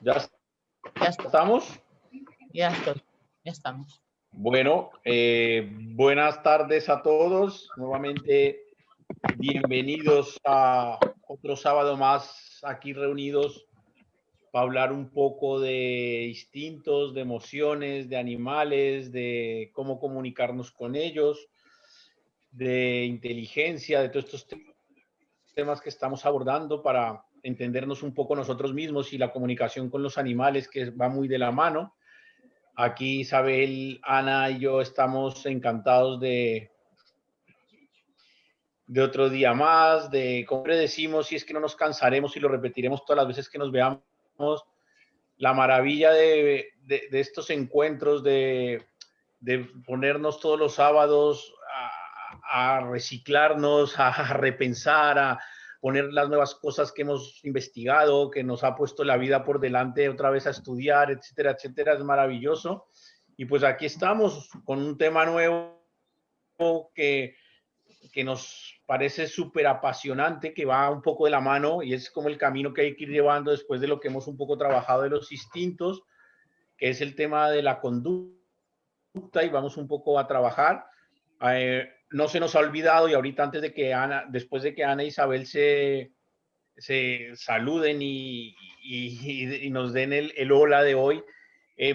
¿Ya Ya estoy, estamos? ya estoy, ya estamos. Bueno, buenas tardes a todos. Nuevamente, bienvenidos a otro sábado más aquí reunidos para hablar un poco de instintos, de emociones, de animales, de cómo comunicarnos con ellos, de inteligencia, de todos estos temas que estamos abordando para entendernos un poco nosotros mismos y la comunicación con los animales, que va muy de la mano. Aquí Isabel, Ana y yo estamos encantados de otro día más, de como le decimos, y es que no nos cansaremos y lo repetiremos todas las veces que nos veamos, la maravilla de estos encuentros, de ponernos todos los sábados a reciclarnos, a repensar, a poner las nuevas cosas que hemos investigado, que nos ha puesto la vida por delante otra vez a estudiar, etcétera, etcétera. Es maravilloso. Y pues aquí estamos con un tema nuevo que, que nos parece súper apasionante, que va un poco de la mano y es como el camino que hay que ir llevando después de lo que hemos un poco trabajado de los instintos, que es el tema de la conducta, y vamos un poco a trabajar. No se nos ha olvidado, y ahorita antes de que Ana, después de que Ana e Isabel se saluden y nos den el hola de hoy,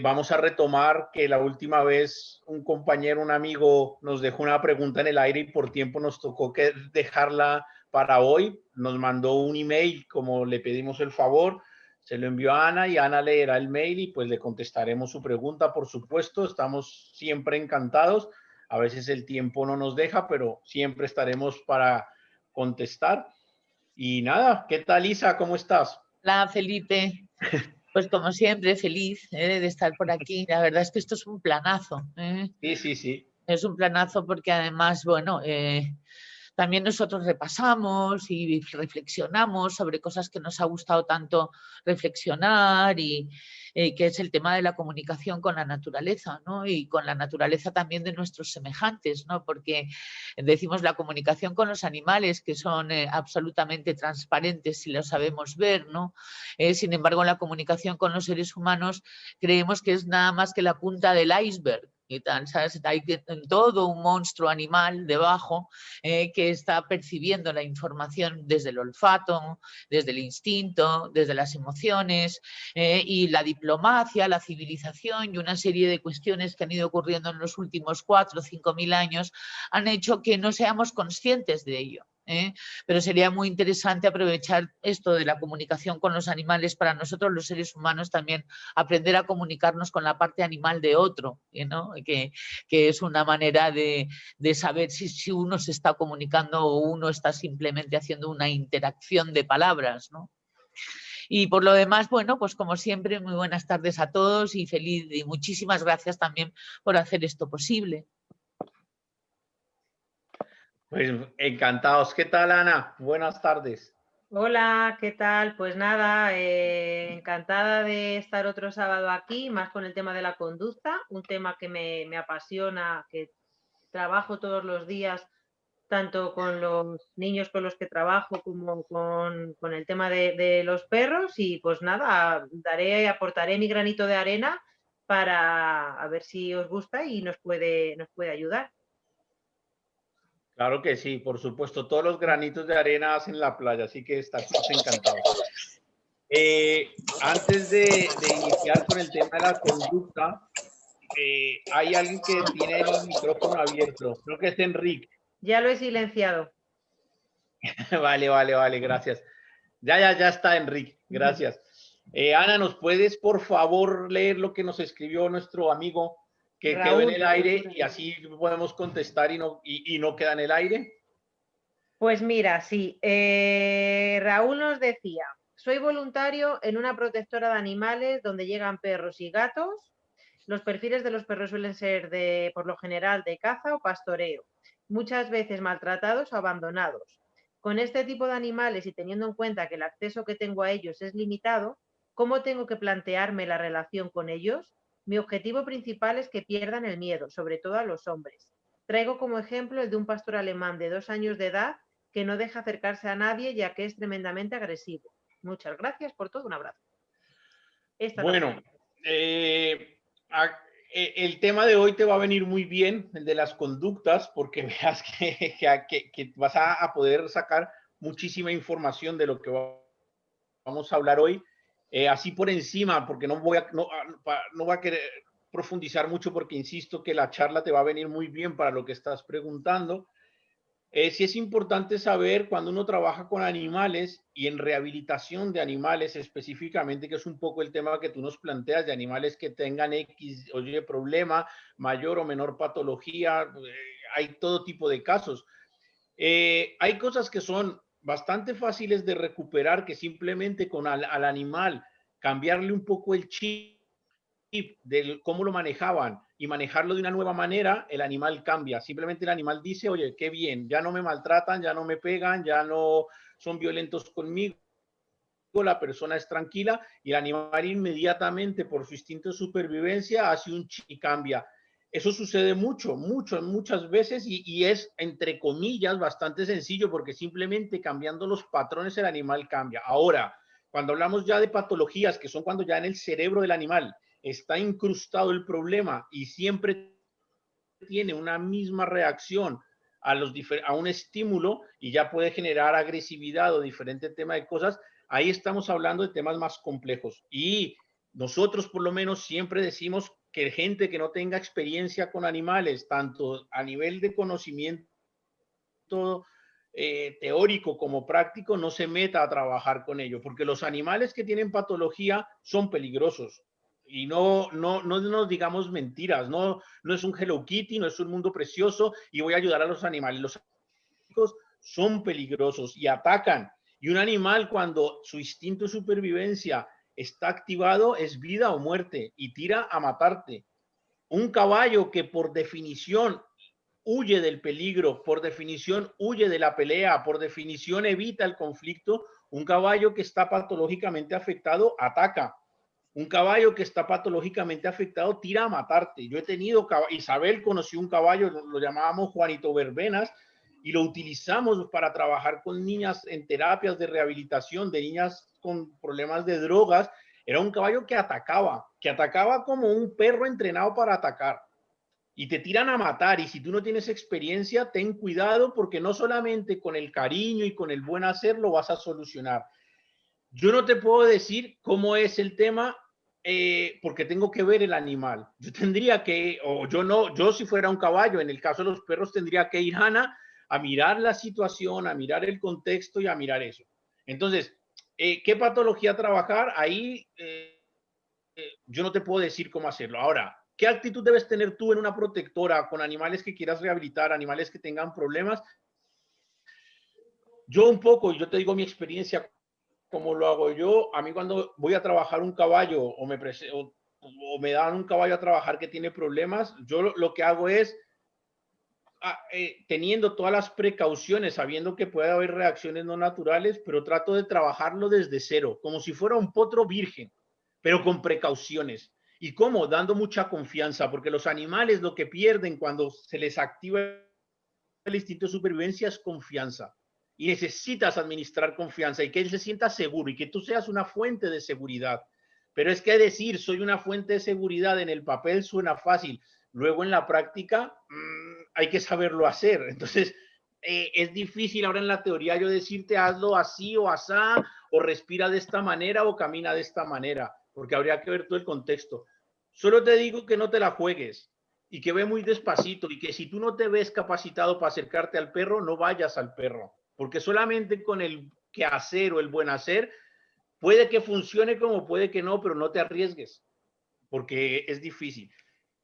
vamos a retomar que la última vez un compañero, un amigo, nos dejó una pregunta en el aire y por tiempo nos tocó que dejarla para hoy. Nos mandó un email como le pedimos el favor, se lo envió a Ana y Ana leerá el mail y pues le contestaremos su pregunta, por supuesto. Estamos siempre encantados. A veces el tiempo no nos deja, pero siempre estaremos para contestar. Y nada, ¿qué tal, Isa? ¿Cómo estás? Hola, Felipe. Pues como siempre, feliz de estar por aquí. La verdad es que esto es un planazo. Sí, sí, sí. Es un planazo porque además, bueno, también nosotros repasamos y reflexionamos sobre cosas que nos ha gustado tanto reflexionar y que es el tema de la comunicación con la naturaleza, ¿no? Y con la naturaleza también de nuestros semejantes, ¿no? Porque decimos la comunicación con los animales que son absolutamente transparentes si lo sabemos ver, ¿no? Sin embargo, la comunicación con los seres humanos creemos que es nada más que la punta del iceberg. Y tal, ¿sabes? Hay todo un monstruo animal debajo que está percibiendo la información desde el olfato, desde el instinto, desde las emociones y la diplomacia, la civilización y una serie de cuestiones que han ido ocurriendo en los últimos 4 o 5 mil años han hecho que no seamos conscientes de ello. Pero sería muy interesante aprovechar esto de la comunicación con los animales para nosotros los seres humanos también aprender a comunicarnos con la parte animal de otro, ¿no? que es una manera de saber si uno se está comunicando o uno está simplemente haciendo una interacción de palabras, ¿no? Y por lo demás, bueno, pues como siempre, muy buenas tardes a todos y feliz y muchísimas gracias también por hacer esto posible. Pues encantados. ¿Qué tal, Ana? Buenas tardes. Hola, ¿qué tal? Pues nada, encantada de estar otro sábado aquí, más con el tema de la conducta, un tema que me apasiona, que trabajo todos los días, tanto con los niños con los que trabajo como con el tema de los perros. Y pues nada, aportaré mi granito de arena para a ver si os gusta y nos puede ayudar. Claro que sí, por supuesto. Todos los granitos de arena hacen la playa, así que estamos encantados. Antes de iniciar con el tema de la conducta, hay alguien que tiene el micrófono abierto. Creo que es Enrique. Ya lo he silenciado. Vale, gracias. Ya está, Enrique. Gracias. Ana, ¿nos puedes, por favor, leer lo que nos escribió nuestro amigo que quedó en el aire y así podemos contestar y no queda en el aire? Pues mira, sí. Raúl nos decía, soy voluntario en una protectora de animales donde llegan perros y gatos. Los perfiles de los perros suelen ser por lo general, de caza o pastoreo, muchas veces maltratados o abandonados. Con este tipo de animales y teniendo en cuenta que el acceso que tengo a ellos es limitado, ¿cómo tengo que plantearme la relación con ellos? Mi objetivo principal es que pierdan el miedo, sobre todo a los hombres. Traigo como ejemplo el de un pastor alemán de 2 años de edad que no deja acercarse a nadie ya que es tremendamente agresivo. Muchas gracias por todo, un abrazo. Bueno, el tema de hoy te va a venir muy bien, el de las conductas, porque veas que vas a poder sacar muchísima información de lo que vamos a hablar hoy. Así por encima, porque no voy a querer profundizar mucho, porque insisto que la charla te va a venir muy bien para lo que estás preguntando. Sí es importante saber cuando uno trabaja con animales y en rehabilitación de animales específicamente, que es un poco el tema que tú nos planteas, de animales que tengan X o Y problema, mayor o menor patología, hay todo tipo de casos. Hay cosas que son bastante fáciles de recuperar, que simplemente con al animal cambiarle un poco el chip de cómo lo manejaban y manejarlo de una nueva manera, el animal cambia. Simplemente el animal dice, oye, qué bien, ya no me maltratan, ya no me pegan, ya no son violentos conmigo, la persona es tranquila, y el animal inmediatamente por su instinto de supervivencia hace un y cambia. Eso sucede muchas veces y es, entre comillas, bastante sencillo, porque simplemente cambiando los patrones el animal cambia. Ahora, cuando hablamos ya de patologías, que son cuando ya en el cerebro del animal está incrustado el problema y siempre tiene una misma reacción a un estímulo y ya puede generar agresividad o diferente tema de cosas, ahí estamos hablando de temas más complejos. Y nosotros por lo menos siempre decimos que gente que no tenga experiencia con animales, tanto a nivel de conocimiento teórico como práctico, no se meta a trabajar con ello, porque los animales que tienen patología son peligrosos. Y no nos digamos mentiras, no es un Hello Kitty, no es un mundo precioso y voy a ayudar a los animales. Los animales son peligrosos y atacan. Y un animal, cuando su instinto de supervivencia está activado, es vida o muerte y tira a matarte. Un caballo que por definición huye del peligro, por definición huye de la pelea, por definición evita el conflicto, un caballo que está patológicamente afectado ataca. Un caballo que está patológicamente afectado tira a matarte. Yo he tenido, Isabel conoció un caballo, lo llamábamos Juanito Verbenas, y lo utilizamos para trabajar con niñas en terapias de rehabilitación, de niñas con problemas de drogas. Era un caballo que atacaba como un perro entrenado para atacar. Y te tiran a matar, y si tú no tienes experiencia, ten cuidado, porque no solamente con el cariño y con el buen hacer lo vas a solucionar. Yo no te puedo decir cómo es el tema, porque tengo que ver el animal. Yo tendría que, o yo no, yo si fuera un caballo, en el caso de los perros, tendría que ir, Hanna, a mirar la situación, a mirar el contexto y a mirar eso. Entonces, ¿qué patología trabajar? Ahí yo no te puedo decir cómo hacerlo. Ahora, ¿qué actitud debes tener tú en una protectora con animales que quieras rehabilitar, animales que tengan problemas? Yo un poco, yo te digo mi experiencia, cómo lo hago yo. A mí cuando voy a trabajar un caballo o me dan un caballo a trabajar que tiene problemas, yo lo que hago es, teniendo todas las precauciones, sabiendo que puede haber reacciones no naturales, pero trato de trabajarlo desde cero, como si fuera un potro virgen, pero con precauciones. ¿Y cómo? Dando mucha confianza, porque los animales lo que pierden cuando se les activa el instinto de supervivencia es confianza. Y necesitas administrar confianza y que él se sienta seguro y que tú seas una fuente de seguridad. Pero es que decir soy una fuente de seguridad en el papel suena fácil. Luego en la práctica hay que saberlo hacer. Entonces es difícil ahora en la teoría yo decirte hazlo así o asá, o respira de esta manera o camina de esta manera, porque habría que ver todo el contexto. Solo te digo que no te la juegues y que ve muy despacito, y que si tú no te ves capacitado para acercarte al perro, no vayas al perro, porque solamente con el quehacer o el buen hacer puede que funcione como puede que no, pero no te arriesgues, porque es difícil.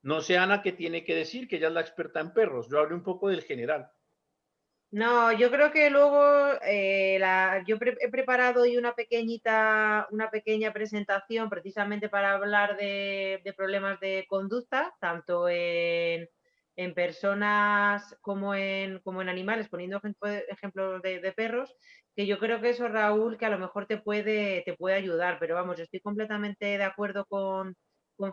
No sé, Ana, qué tiene que decir, que ella es la experta en perros. Yo hablé un poco del general. No, yo creo que luego yo he preparado hoy una pequeña presentación precisamente para hablar de problemas de conducta, tanto en personas como en animales, poniendo ejemplos de perros, que yo creo que eso, Raúl, que a lo mejor te puede ayudar, pero vamos, yo estoy completamente de acuerdo con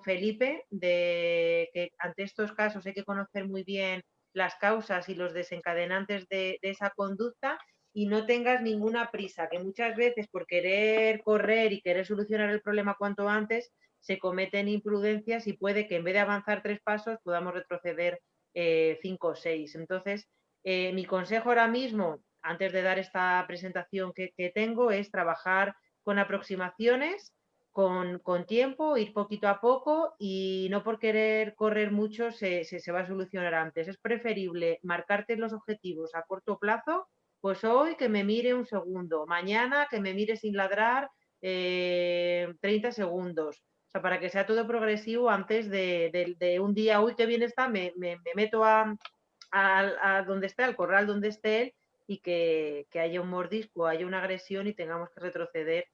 Felipe de que ante estos casos hay que conocer muy bien las causas y los desencadenantes de esa conducta y no tengas ninguna prisa, que muchas veces por querer correr y querer solucionar el problema cuanto antes, se cometen imprudencias y puede que en vez de avanzar 3 pasos podamos retroceder 5 o 6. Entonces, mi consejo ahora mismo, antes de dar esta presentación que tengo, es trabajar con aproximaciones, con tiempo, ir poquito a poco y no por querer correr mucho se va a solucionar antes. Es preferible marcarte los objetivos a corto plazo, pues hoy que me mire un segundo, mañana que me mire sin ladrar 30 segundos. O sea, para que sea todo progresivo antes de un día, uy, qué bien está, me meto a donde esté, al corral donde esté él, y que haya un mordisco, haya una agresión y tengamos que retroceder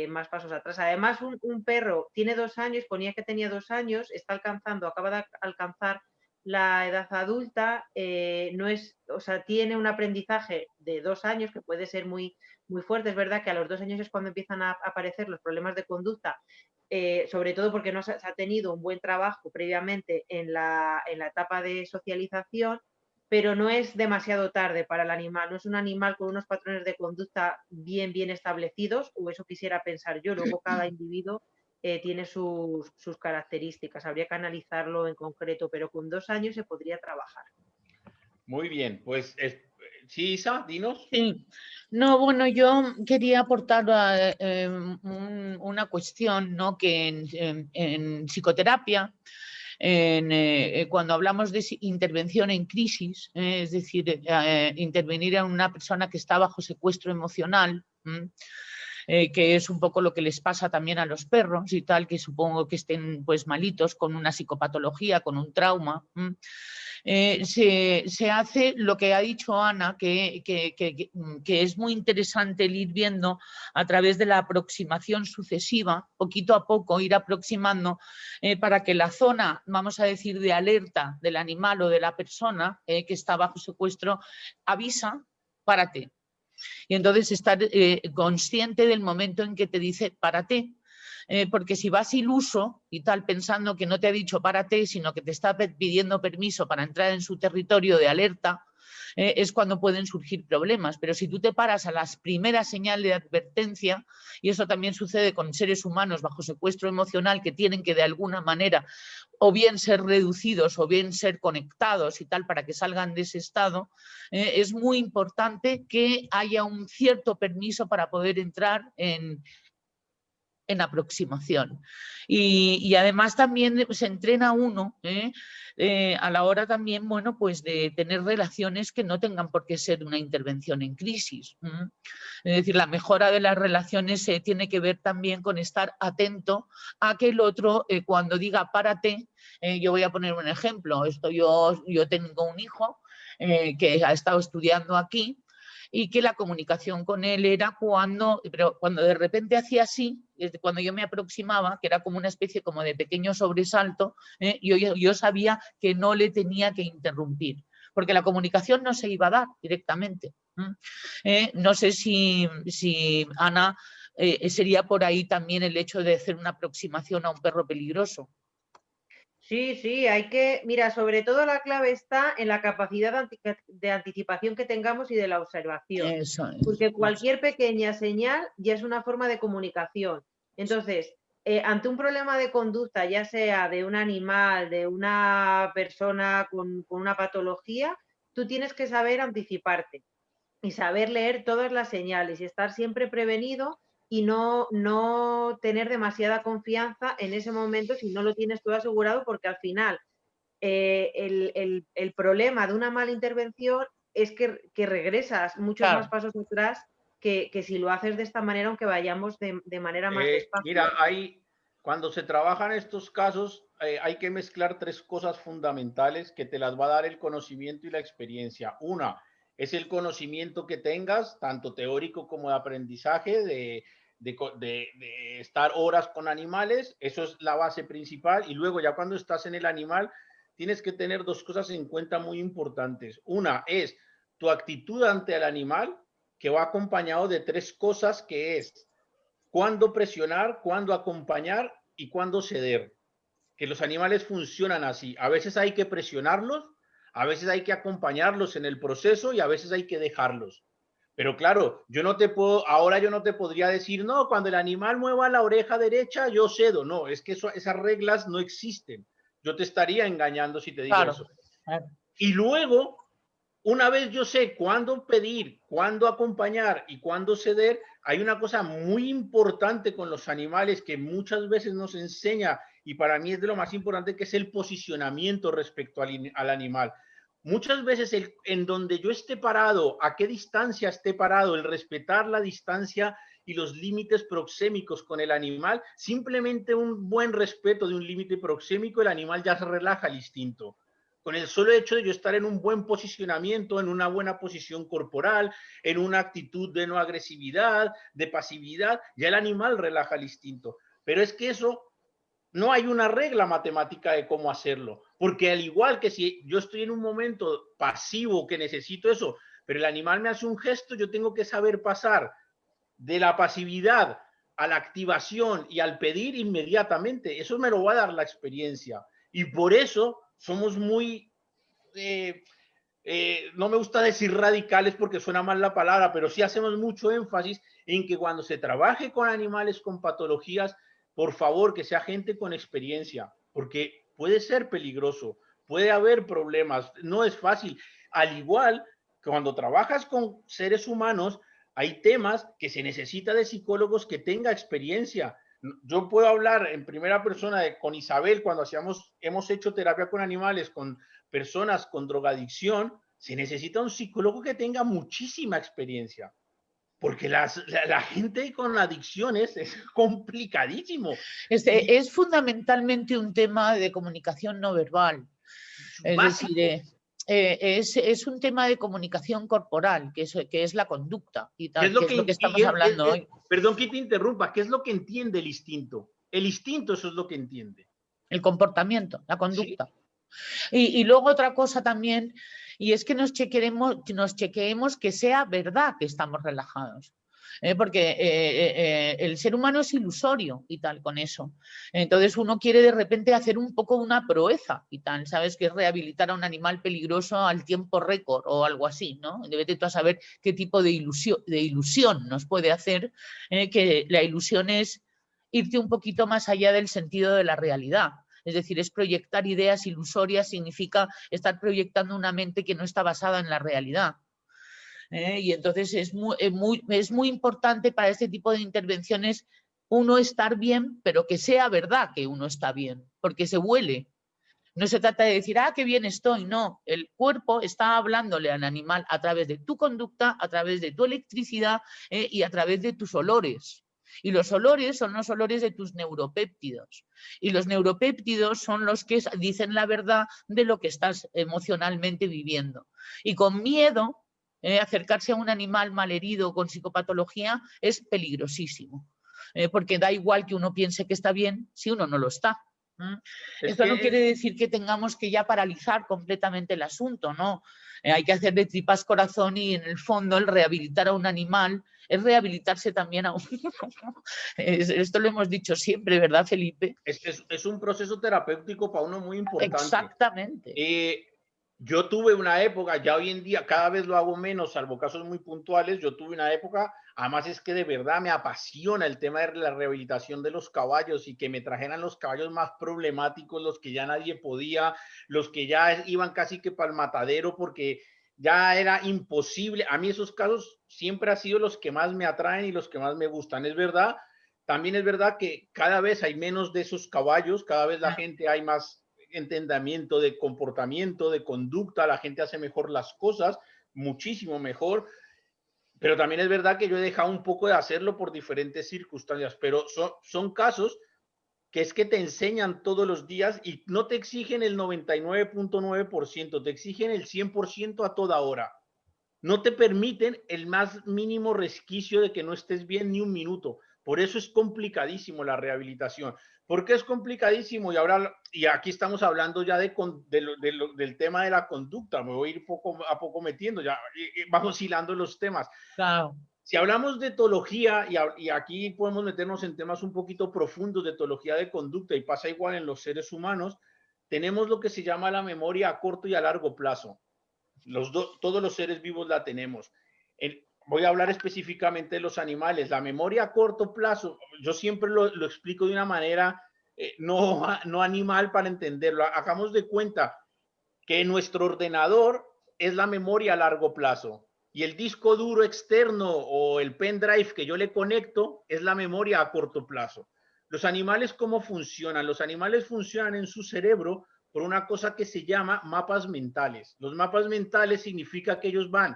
más pasos atrás. Además, un perro tiene 2 años, ponía que tenía 2 años, está alcanzando, acaba de alcanzar la edad adulta, no es, o sea, tiene un aprendizaje de 2 años que puede ser muy, muy fuerte. Es verdad que a los 2 años es cuando empiezan a aparecer los problemas de conducta, sobre todo porque no se ha tenido un buen trabajo previamente en la etapa de socialización, pero no es demasiado tarde para el animal, no es un animal con unos patrones de conducta bien establecidos, o eso quisiera pensar yo. Luego cada individuo tiene sus características, habría que analizarlo en concreto, pero con 2 años se podría trabajar. Muy bien, pues sí, Isa, dinos. Sí, no, bueno, yo quería aportar una cuestión, ¿no? Que en psicoterapia, cuando hablamos de intervención en crisis, es decir, intervenir en una persona que está bajo secuestro emocional, que es un poco lo que les pasa también a los perros y tal, que supongo que estén pues malitos con una psicopatología, con un trauma. Se hace lo que ha dicho Ana, que es muy interesante el ir viendo a través de la aproximación sucesiva, poquito a poco ir aproximando para que la zona, vamos a decir, de alerta del animal o de la persona que está bajo secuestro avisa, párate. Y entonces estar consciente del momento en que te dice párate. Porque si vas iluso y tal, pensando que no te ha dicho párate, sino que te está pidiendo permiso para entrar en su territorio de alerta, es cuando pueden surgir problemas. Pero si tú te paras a las primeras señales de advertencia, y eso también sucede con seres humanos bajo secuestro emocional que tienen que de alguna manera o bien ser reducidos o bien ser conectados y tal para que salgan de ese estado, es muy importante que haya un cierto permiso para poder entrar en aproximación. Y además también se entrena uno a la hora también, bueno, pues de tener relaciones que no tengan por qué ser una intervención en crisis. Es decir, la mejora de las relaciones tiene que ver también con estar atento a que el otro, cuando diga párate, yo voy a poner un ejemplo. Yo tengo un hijo que ha estado estudiando aquí, y que la comunicación con él era cuando de repente hacía así, cuando yo me aproximaba, que era como una especie como de pequeño sobresalto, yo sabía que no le tenía que interrumpir, porque la comunicación no se iba a dar directamente. No sé si Ana, sería por ahí también el hecho de hacer una aproximación a un perro peligroso. Sí, hay que, mira, sobre todo la clave está en la capacidad de anticipación que tengamos y de la observación. Eso es. Porque cualquier pequeña señal ya es una forma de comunicación. Entonces, ante un problema de conducta, ya sea de un animal, de una persona con una patología, tú tienes que saber anticiparte y saber leer todas las señales y estar siempre prevenido y no tener demasiada confianza en ese momento si no lo tienes todo asegurado, porque al final el problema de una mala intervención es que regresas muchos más pasos atrás que si lo haces de esta manera, aunque vayamos de manera más despacio. Mira, cuando se trabajan estos casos, hay que mezclar 3 cosas fundamentales que te las va a dar el conocimiento y la experiencia. Una es el conocimiento que tengas, tanto teórico como de aprendizaje, de estar horas con animales. Eso es la base principal. Y luego ya cuando estás en el animal, tienes que tener 2 cosas en cuenta muy importantes. Una es tu actitud ante el animal, que va acompañado de 3 cosas, que es cuándo presionar, cuándo acompañar y cuándo ceder. Que los animales funcionan así. A veces hay que presionarlos, a veces hay que acompañarlos en el proceso y a veces hay que dejarlos. Pero claro, ahora yo no te podría decir, no, cuando el animal mueva la oreja derecha, yo cedo. No, es que esas reglas no existen. Yo te estaría engañando si te digo Claro, eso. claro. Y luego, una vez yo sé cuándo pedir, cuándo acompañar y cuándo ceder, hay una cosa muy importante con los animales que muchas veces nos enseña, y para mí es de lo más importante, que es el posicionamiento respecto al animal. Muchas veces en donde yo esté parado, a qué distancia esté parado, el respetar la distancia y los límites proxémicos con el animal, simplemente un buen respeto de un límite proxémico, el animal ya se relaja el instinto. Con el solo hecho de yo estar en un buen posicionamiento, en una buena posición corporal, en una actitud de no agresividad, de pasividad, ya el animal relaja el instinto. Pero es que eso no hay una regla matemática de cómo hacerlo, porque al igual que si yo estoy en un momento pasivo que necesito eso, pero el animal me hace un gesto, yo tengo que saber pasar de la pasividad a la activación y al pedir inmediatamente. Eso me lo va a dar la experiencia. Y por eso somos muy, no me gusta decir radicales porque suena mal la palabra, pero sí hacemos mucho énfasis en que cuando se trabaje con animales con patologías, por favor, que sea gente con experiencia, porque puede ser peligroso, puede haber problemas, no es fácil. Al igual que cuando trabajas con seres humanos, hay temas que se necesita de psicólogos que tenga experiencia. Yo puedo hablar en primera persona con Isabel cuando hemos hecho terapia con animales, con personas con drogadicción. Se necesita un psicólogo que tenga muchísima experiencia, porque la gente con adicciones es complicadísimo. Es fundamentalmente un tema de comunicación no verbal. Es Básico. decir, es un tema de comunicación corporal, que es la conducta y tal, que es lo que estamos hablando hoy. Perdón que te interrumpa, ¿qué es lo que entiende el instinto? El instinto, eso es lo que entiende. El comportamiento, la conducta. ¿Sí? Y luego otra cosa también, y es que nos chequeemos que sea verdad que estamos relajados. Porque el ser humano es ilusorio y tal con eso. Entonces uno quiere de repente hacer un poco una proeza y tal, ¿sabes? Que es rehabilitar a un animal peligroso al tiempo récord o algo así, ¿no? Debes tú a saber qué tipo de ilusión nos puede hacer, que la ilusión es irte un poquito más allá del sentido de la realidad. Es decir, es proyectar ideas ilusorias, significa estar proyectando una mente que no está basada en la realidad. Y entonces es muy importante para este tipo de intervenciones uno estar bien, pero que sea verdad que uno está bien, porque se huele. No se trata de decir, qué bien estoy, no. El cuerpo está hablándole al animal a través de tu conducta, a través de tu electricidad y a través de tus olores. Y los olores son los olores de tus neuropéptidos. Y los neuropéptidos son los que dicen la verdad de lo que estás emocionalmente viviendo. Y con miedo, acercarse a un animal malherido con psicopatología es peligrosísimo. Porque da igual que uno piense que está bien si uno no lo está. Esto no quiere decir que tengamos que ya paralizar completamente el asunto, ¿no? Hay que hacer de tripas corazón y en el fondo el rehabilitar a un animal es rehabilitarse también a uno. Esto lo hemos dicho siempre, ¿verdad, Felipe? Es un proceso terapéutico para uno muy importante. Exactamente. Yo tuve una época, ya hoy en día cada vez lo hago menos, salvo casos muy puntuales. Yo tuve una época, además es que de verdad me apasiona el tema de la rehabilitación de los caballos y que me trajeran los caballos más problemáticos, los que ya nadie podía, los que ya iban casi que para el matadero porque ya era imposible. A mí esos casos siempre han sido los que más me atraen y los que más me gustan. Es verdad, también es verdad que cada vez hay menos de esos caballos, cada vez la gente hay más entendimiento de comportamiento, de conducta, la gente hace mejor las cosas, muchísimo mejor, pero también es verdad que yo he dejado un poco de hacerlo por diferentes circunstancias, pero son casos que es que te enseñan todos los días y no te exigen el 99.9%, te exigen el 100% a toda hora. No te permiten el más mínimo resquicio de que no estés bien ni un minuto. Por eso es complicadísimo la rehabilitación. ¿Por qué es complicadísimo? Y aquí estamos hablando ya del tema de la conducta. Me voy a ir poco a poco metiendo, ya vamos hilando los temas. Claro. Si hablamos de etología, y aquí podemos meternos en temas un poquito profundos de etología de conducta, y pasa igual en los seres humanos, tenemos lo que se llama la memoria a corto y a largo plazo. Todos los seres vivos la tenemos. voy a hablar específicamente de los animales. La memoria a corto plazo, yo siempre lo explico de una manera no animal para entenderlo. Hagamos de cuenta que nuestro ordenador es la memoria a largo plazo y el disco duro externo o el pendrive que yo le conecto es la memoria a corto plazo. Los animales, ¿cómo funcionan? Los animales funcionan en su cerebro por una cosa que se llama mapas mentales. Los mapas mentales significa que ellos van,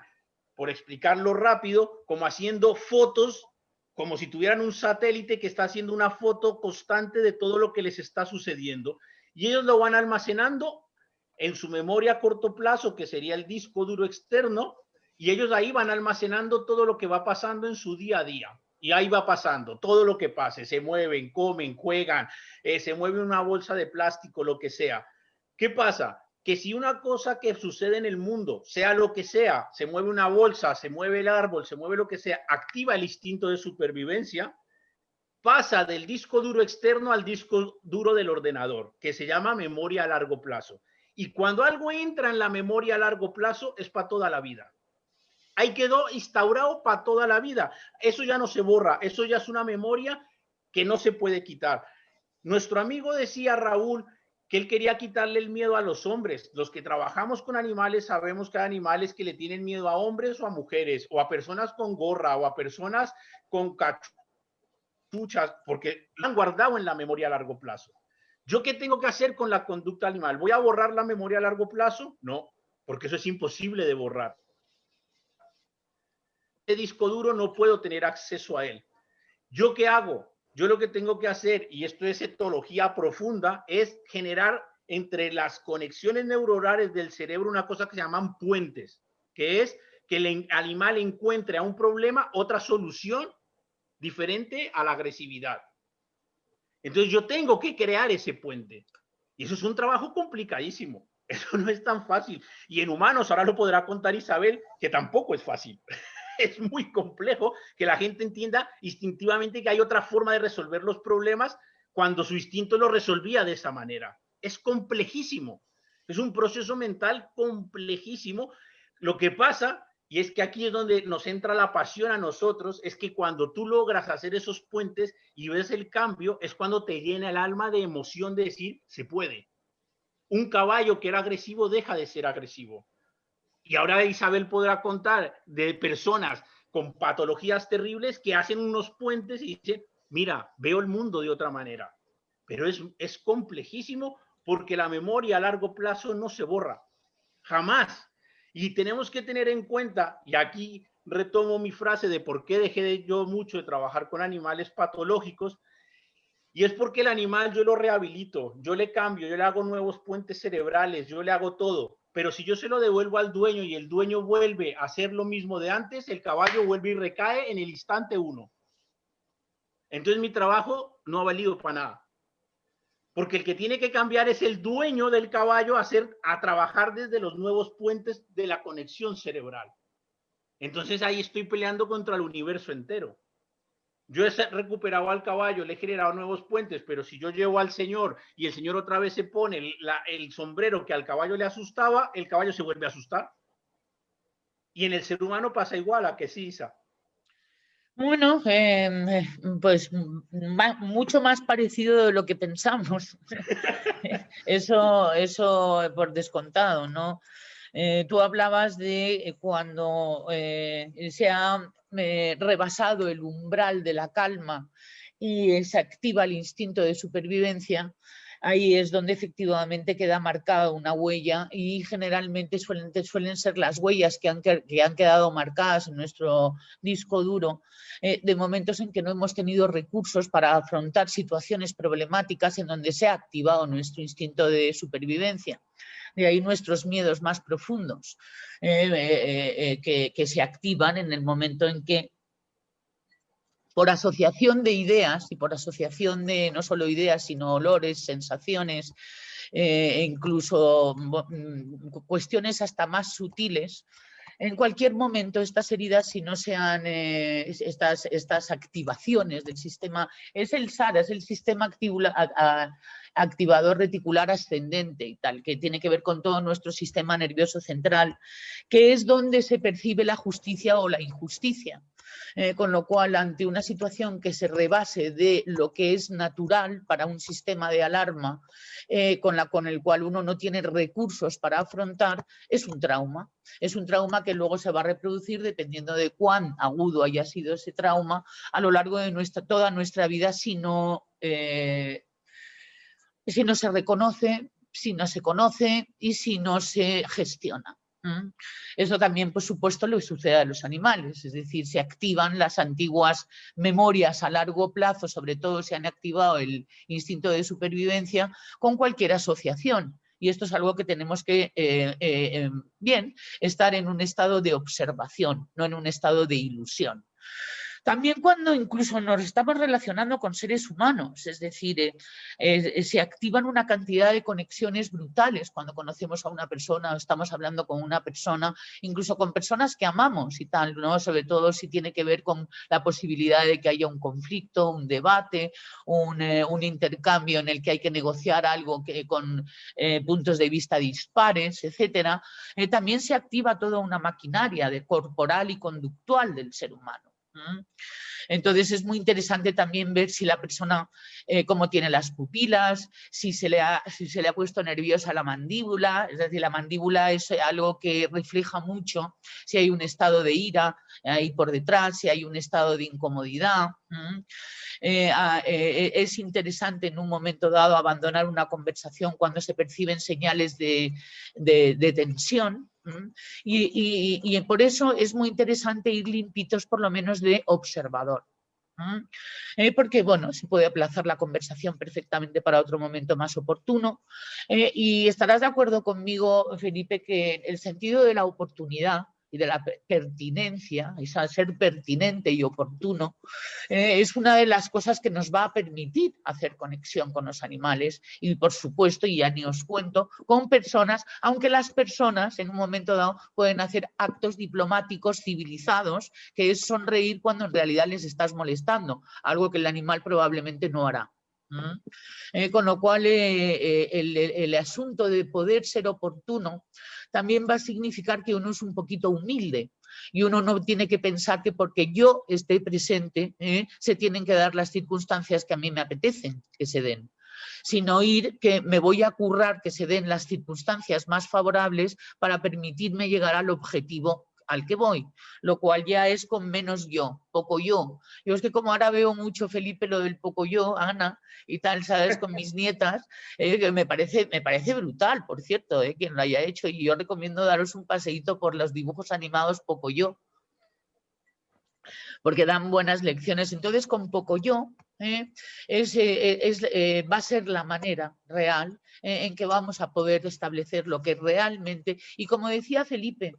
por explicarlo rápido, como haciendo fotos, como si tuvieran un satélite que está haciendo una foto constante de todo lo que les está sucediendo. Y ellos lo van almacenando en su memoria a corto plazo, que sería el disco duro externo, y ellos ahí van almacenando todo lo que va pasando en su día a día. Y ahí va pasando todo lo que pase, se mueven, comen, juegan, se mueve una bolsa de plástico, lo que sea. ¿Qué pasa? Que si una cosa que sucede en el mundo, sea lo que sea, se mueve una bolsa, se mueve el árbol, se mueve lo que sea, activa el instinto de supervivencia, pasa del disco duro externo al disco duro del ordenador, que se llama memoria a largo plazo. Y cuando algo entra en la memoria a largo plazo, es para toda la vida. Ahí quedó instaurado para toda la vida. Eso ya no se borra, eso ya es una memoria que no se puede quitar. Nuestro amigo decía, Raúl, que él quería quitarle el miedo a los hombres. Los que trabajamos con animales sabemos que hay animales que le tienen miedo a hombres o a mujeres, o a personas con gorra, o a personas con cachuchas, porque lo han guardado en la memoria a largo plazo. ¿Yo qué tengo que hacer con la conducta animal? ¿Voy a borrar la memoria a largo plazo? No, porque eso es imposible de borrar. Este disco duro no puedo tener acceso a él. ¿Yo qué hago? Yo lo que tengo que hacer, y esto es etología profunda, es generar entre las conexiones neuronales del cerebro una cosa que se llaman puentes, que es que el animal encuentre a un problema otra solución diferente a la agresividad. Entonces yo tengo que crear ese puente. Y eso es un trabajo complicadísimo. Eso no es tan fácil. Y en humanos, ahora lo podrá contar Isabel, que tampoco es fácil. Es muy complejo que la gente entienda instintivamente que hay otra forma de resolver los problemas cuando su instinto lo resolvía de esa manera. Es complejísimo. Es un proceso mental complejísimo. Lo que pasa, y es que aquí es donde nos entra la pasión a nosotros, es que cuando tú logras hacer esos puentes y ves el cambio, es cuando te llena el alma de emoción de decir, se puede. Un caballo que era agresivo deja de ser agresivo. Y ahora Isabel podrá contar de personas con patologías terribles que hacen unos puentes y dicen, mira, veo el mundo de otra manera. Pero es complejísimo porque la memoria a largo plazo no se borra, jamás. Y tenemos que tener en cuenta, y aquí retomo mi frase de por qué dejé yo mucho de trabajar con animales patológicos, y es porque el animal yo lo rehabilito, yo le cambio, yo le hago nuevos puentes cerebrales, yo le hago todo. Pero si yo se lo devuelvo al dueño y el dueño vuelve a hacer lo mismo de antes, el caballo vuelve y recae en el instante uno. Entonces mi trabajo no ha valido para nada. Porque el que tiene que cambiar es el dueño del caballo a trabajar desde los nuevos puentes de la conexión cerebral. Entonces ahí estoy peleando contra el universo entero. Yo he recuperado al caballo, le he generado nuevos puentes, pero si yo llevo al señor y el señor otra vez se pone el sombrero que al caballo le asustaba, el caballo se vuelve a asustar. Y en el ser humano pasa igual, ¿a que sí, Isa? Bueno, pues mucho más parecido de lo que pensamos. Eso por descontado, ¿no? Tú hablabas de cuando se ha rebasado el umbral de la calma y se activa el instinto de supervivencia. Ahí es donde efectivamente queda marcada una huella y generalmente suelen ser las huellas que han quedado marcadas en nuestro disco duro de momentos en que no hemos tenido recursos para afrontar situaciones problemáticas en donde se ha activado nuestro instinto de supervivencia. De ahí nuestros miedos más profundos que se activan en el momento en que, por asociación de ideas y por asociación de no solo ideas, sino olores, sensaciones, incluso cuestiones hasta más sutiles, En cualquier momento estas heridas, si no sean estas activaciones del sistema, es el SARA, es el sistema activador reticular ascendente y tal, que tiene que ver con todo nuestro sistema nervioso central, que es donde se percibe la justicia o la injusticia. Con lo cual, ante una situación que se rebase de lo que es natural para un sistema de alarma, con el cual uno no tiene recursos para afrontar, es un trauma. Es un trauma que luego se va a reproducir dependiendo de cuán agudo haya sido ese trauma a lo largo de toda nuestra vida si no se reconoce, si no se conoce y si no se gestiona. Eso también, por supuesto, le sucede a los animales, es decir, se activan las antiguas memorias a largo plazo, sobre todo se han activado el instinto de supervivencia con cualquier asociación. Y esto es algo que tenemos que, estar en un estado de observación, no en un estado de ilusión. También cuando incluso nos estamos relacionando con seres humanos, es decir, se activan una cantidad de conexiones brutales cuando conocemos a una persona o estamos hablando con una persona, incluso con personas que amamos y tal, ¿no? Sobre todo si tiene que ver con la posibilidad de que haya un conflicto, un debate, un intercambio en el que hay que negociar algo con puntos de vista dispares, etcétera. También se activa toda una maquinaria corporal y conductual del ser humano. Entonces es muy interesante también ver si la persona cómo tiene las pupilas, si se le ha puesto nerviosa la mandíbula, es decir, la mandíbula es algo que refleja mucho si hay un estado de ira ahí por detrás, si hay un estado de incomodidad. Es interesante en un momento dado abandonar una conversación cuando se perciben señales de tensión. Y por eso es muy interesante ir limpitos por lo menos de observador. Porque, bueno, se puede aplazar la conversación perfectamente para otro momento más oportuno. Y estarás de acuerdo conmigo, Felipe, que el sentido de la oportunidad y de la pertinencia, ser pertinente y oportuno, es una de las cosas que nos va a permitir hacer conexión con los animales y, por supuesto, y ya ni os cuento, con personas, aunque las personas en un momento dado pueden hacer actos diplomáticos civilizados, que es sonreír cuando en realidad les estás molestando, algo que el animal probablemente no hará. Con lo cual el asunto de poder ser oportuno también va a significar que uno es un poquito humilde y uno no tiene que pensar que porque yo esté presente se tienen que dar las circunstancias que a mí me apetecen que se den, sino que me voy a currar que se den las circunstancias más favorables para permitirme llegar al objetivo al que voy, lo cual ya es con menos yo, poco yo. Yo es que como ahora veo mucho, Felipe, lo del poco yo, Ana, y tal, ¿sabes? Con mis nietas, que me parece brutal, por cierto, quien lo haya hecho, y yo recomiendo daros un paseíto por los dibujos animados poco yo, porque dan buenas lecciones. Entonces, con poco yo, va a ser la manera real en que vamos a poder establecer lo que realmente, y como decía Felipe,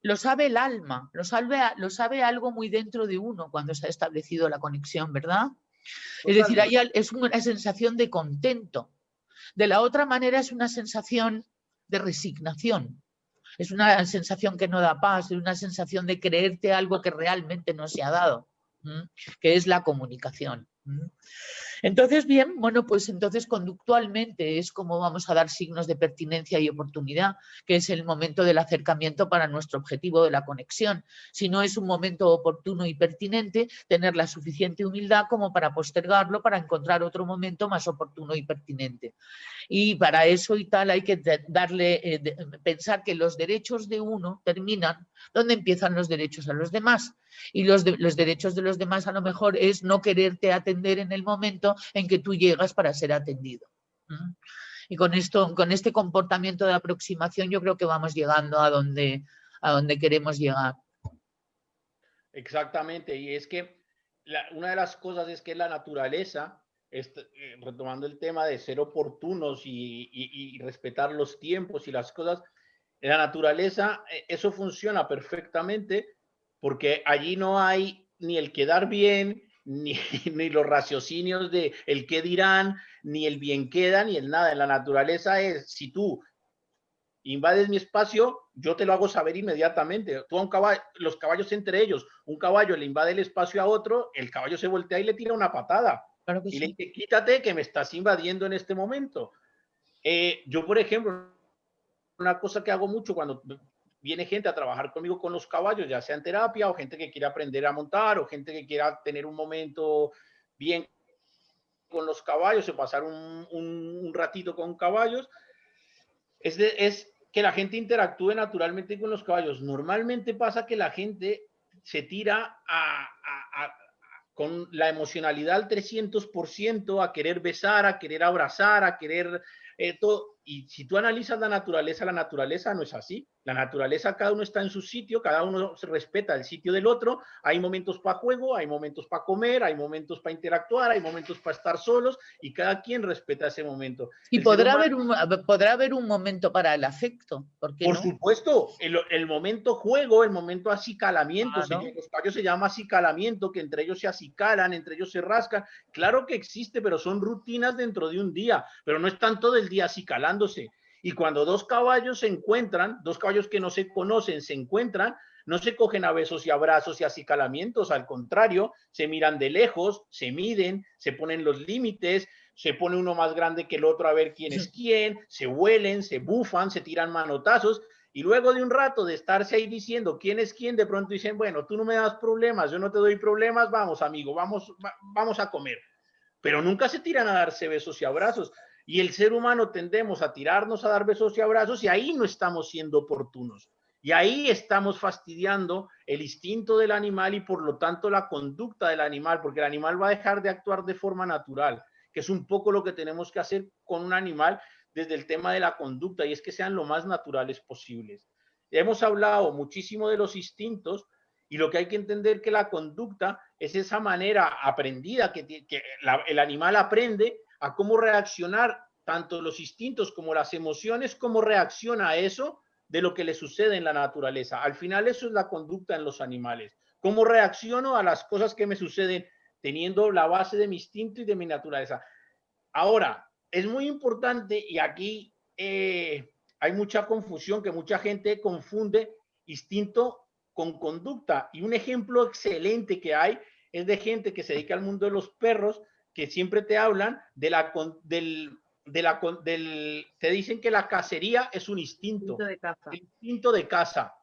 lo sabe el alma, lo sabe algo muy dentro de uno cuando se ha establecido la conexión, ¿verdad? Es decir, es una sensación de contento. De la otra manera es una sensación de resignación. Es una sensación que no da paz, es una sensación de creerte algo que realmente no se ha dado, que es la comunicación. Entonces, bien, bueno, pues entonces conductualmente es como vamos a dar signos de pertinencia y oportunidad, que es el momento del acercamiento para nuestro objetivo de la conexión. Si no es un momento oportuno y pertinente, tener la suficiente humildad como para postergarlo, para encontrar otro momento más oportuno y pertinente. Y para eso y tal hay que pensar que los derechos de uno terminan donde empiezan los derechos a los demás. Y los derechos de los demás a lo mejor es no quererte atender en el momento en que tú llegas para ser atendido. Y con este comportamiento de aproximación yo creo que vamos llegando a donde queremos llegar. Exactamente, y es que una de las cosas es que la naturaleza, retomando el tema de ser oportunos y respetar los tiempos y las cosas, en la naturaleza eso funciona perfectamente porque allí no hay ni el quedar bien, ni los raciocinios de el qué dirán, ni el bien queda, ni el nada. En la naturaleza es, si tú invades mi espacio, yo te lo hago saber inmediatamente. Tú a un caballo, los caballos entre ellos, un caballo le invade el espacio a otro, el caballo se voltea y le tira una patada. Claro que Y le sí. dice, quítate que me estás invadiendo en este momento. Yo, por ejemplo, una cosa que hago mucho cuando viene gente a trabajar conmigo con los caballos, ya sea en terapia o gente que quiere aprender a montar o gente que quiera tener un momento bien con los caballos o pasar un ratito con caballos, es que la gente interactúe naturalmente con los caballos. Normalmente pasa que la gente se tira con la emocionalidad al 300%, a querer besar, a querer abrazar, a querer todo. Y si tú analizas la naturaleza no es así. La naturaleza, cada uno está en su sitio, cada uno se respeta el sitio del otro. Hay momentos para juego, hay momentos para comer, hay momentos para interactuar, hay momentos para estar solos y cada quien respeta ese momento. Y El ser humano, podrá haber un momento para el afecto, ¿por qué por no? supuesto, el momento juego, el momento acicalamiento, Claro. los caballos se llama acicalamiento, que entre ellos se acicalan, entre ellos se rascan. Claro que existe, pero son rutinas dentro de un día, pero no están todo el día acicalándose. Y cuando dos caballos se encuentran, dos caballos que no se conocen se encuentran, no se cogen a besos y abrazos y acicalamientos, al contrario, se miran de lejos, se miden, se ponen los límites, se pone uno más grande que el otro a ver quién es quién, se huelen, se bufan, se tiran manotazos y luego de un rato de estarse ahí diciendo quién es quién, de pronto dicen, bueno, tú no me das problemas, yo no te doy problemas, vamos amigo, vamos a comer. Pero nunca se tiran a darse besos y abrazos. Y el ser humano tendemos a tirarnos a dar besos y abrazos y ahí no estamos siendo oportunos. Y ahí estamos fastidiando el instinto del animal y por lo tanto la conducta del animal, porque el animal va a dejar de actuar de forma natural, que es un poco lo que tenemos que hacer con un animal desde el tema de la conducta, y es que sean lo más naturales posibles. Hemos hablado muchísimo de los instintos, y lo que hay que entender que la conducta es esa manera aprendida que el animal aprende a cómo reaccionar, tanto los instintos como las emociones, cómo reacciona a eso de lo que le sucede en la naturaleza. Al final eso es la conducta en los animales. ¿Cómo reacciono a las cosas que me suceden teniendo la base de mi instinto y de mi naturaleza? Ahora, es muy importante y aquí hay mucha confusión, que mucha gente confunde instinto con conducta. Y un ejemplo excelente que hay es de gente que se dedica al mundo de los perros, que siempre te hablan te dicen que la cacería es un instinto, Instinto de caza. el instinto de caza.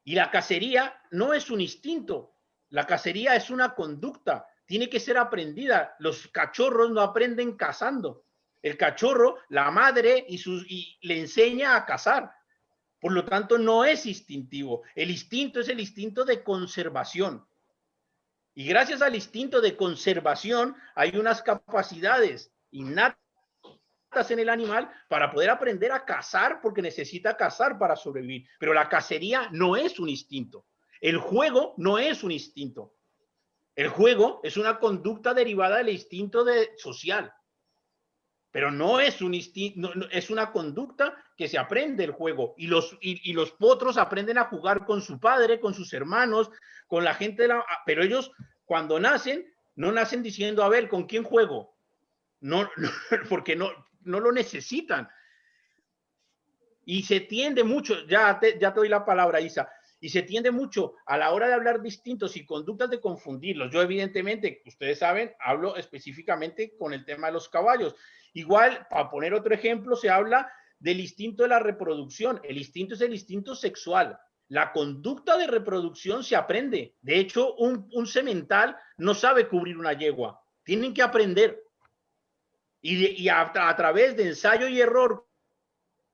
Y la cacería no es un instinto, la cacería es una conducta, tiene que ser aprendida. Los cachorros no aprenden cazando. El cachorro, la madre y le enseña a cazar. Por lo tanto, no es instintivo. El instinto es el instinto de conservación. Y gracias al instinto de conservación hay unas capacidades innatas en el animal para poder aprender a cazar, porque necesita cazar para sobrevivir. Pero la cacería no es un instinto. El juego no es un instinto. El juego es una conducta derivada del instinto social. Pero no es un instinto, no, es una conducta que se aprende el juego. Y los potros aprenden a jugar con su padre, con sus hermanos, con la gente pero ellos cuando nacen, no nacen diciendo, a ver, ¿con quién juego? No, porque no lo necesitan. Y se tiende mucho, ya te doy la palabra, Isa, y se tiende mucho a la hora de hablar distintos y conductas de confundirlos. Yo evidentemente, ustedes saben, hablo específicamente con el tema de los caballos. Igual, para poner otro ejemplo, se habla del instinto de la reproducción. El instinto es el instinto sexual. La conducta de reproducción se aprende. De hecho, un semental no sabe cubrir una yegua. Tienen que aprender. Y a través de ensayo y error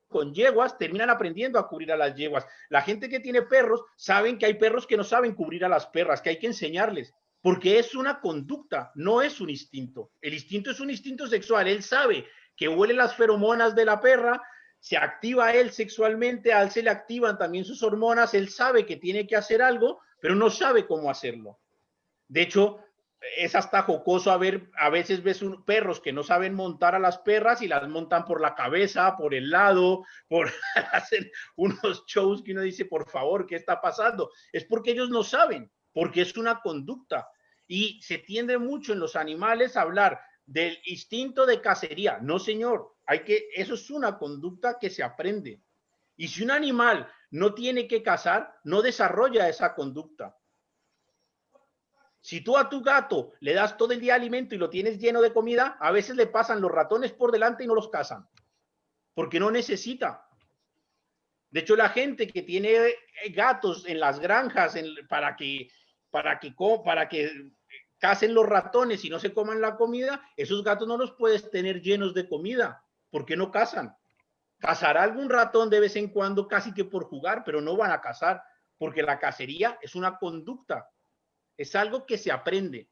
con yeguas terminan aprendiendo a cubrir a las yeguas. La gente que tiene perros saben que hay perros que no saben cubrir a las perras, que hay que enseñarles, porque es una conducta, no es un instinto. El instinto es un instinto sexual. Él sabe que huele las feromonas de la perra, se activa él sexualmente, a él se le activan también sus hormonas, él sabe que tiene que hacer algo, pero no sabe cómo hacerlo. De hecho, es hasta jocoso a veces ves perros que no saben montar a las perras y las montan por la cabeza, por el lado, hacen unos shows que uno dice, por favor, ¿qué está pasando? Es porque ellos no saben, porque es una conducta. Y se tiende mucho en los animales a hablar del instinto de cacería. No, señor, eso es una conducta que se aprende. Y si un animal no tiene que cazar, no desarrolla esa conducta. Si tú a tu gato le das todo el día alimento y lo tienes lleno de comida, a veces le pasan los ratones por delante y no los cazan, porque no necesita. De hecho, la gente que tiene gatos en las granjas para que cacen los ratones y no se coman la comida, esos gatos no los puedes tener llenos de comida, porque no cazan. Cazará algún ratón de vez en cuando, casi que por jugar, pero no van a cazar, porque la cacería es una conducta, es algo que se aprende.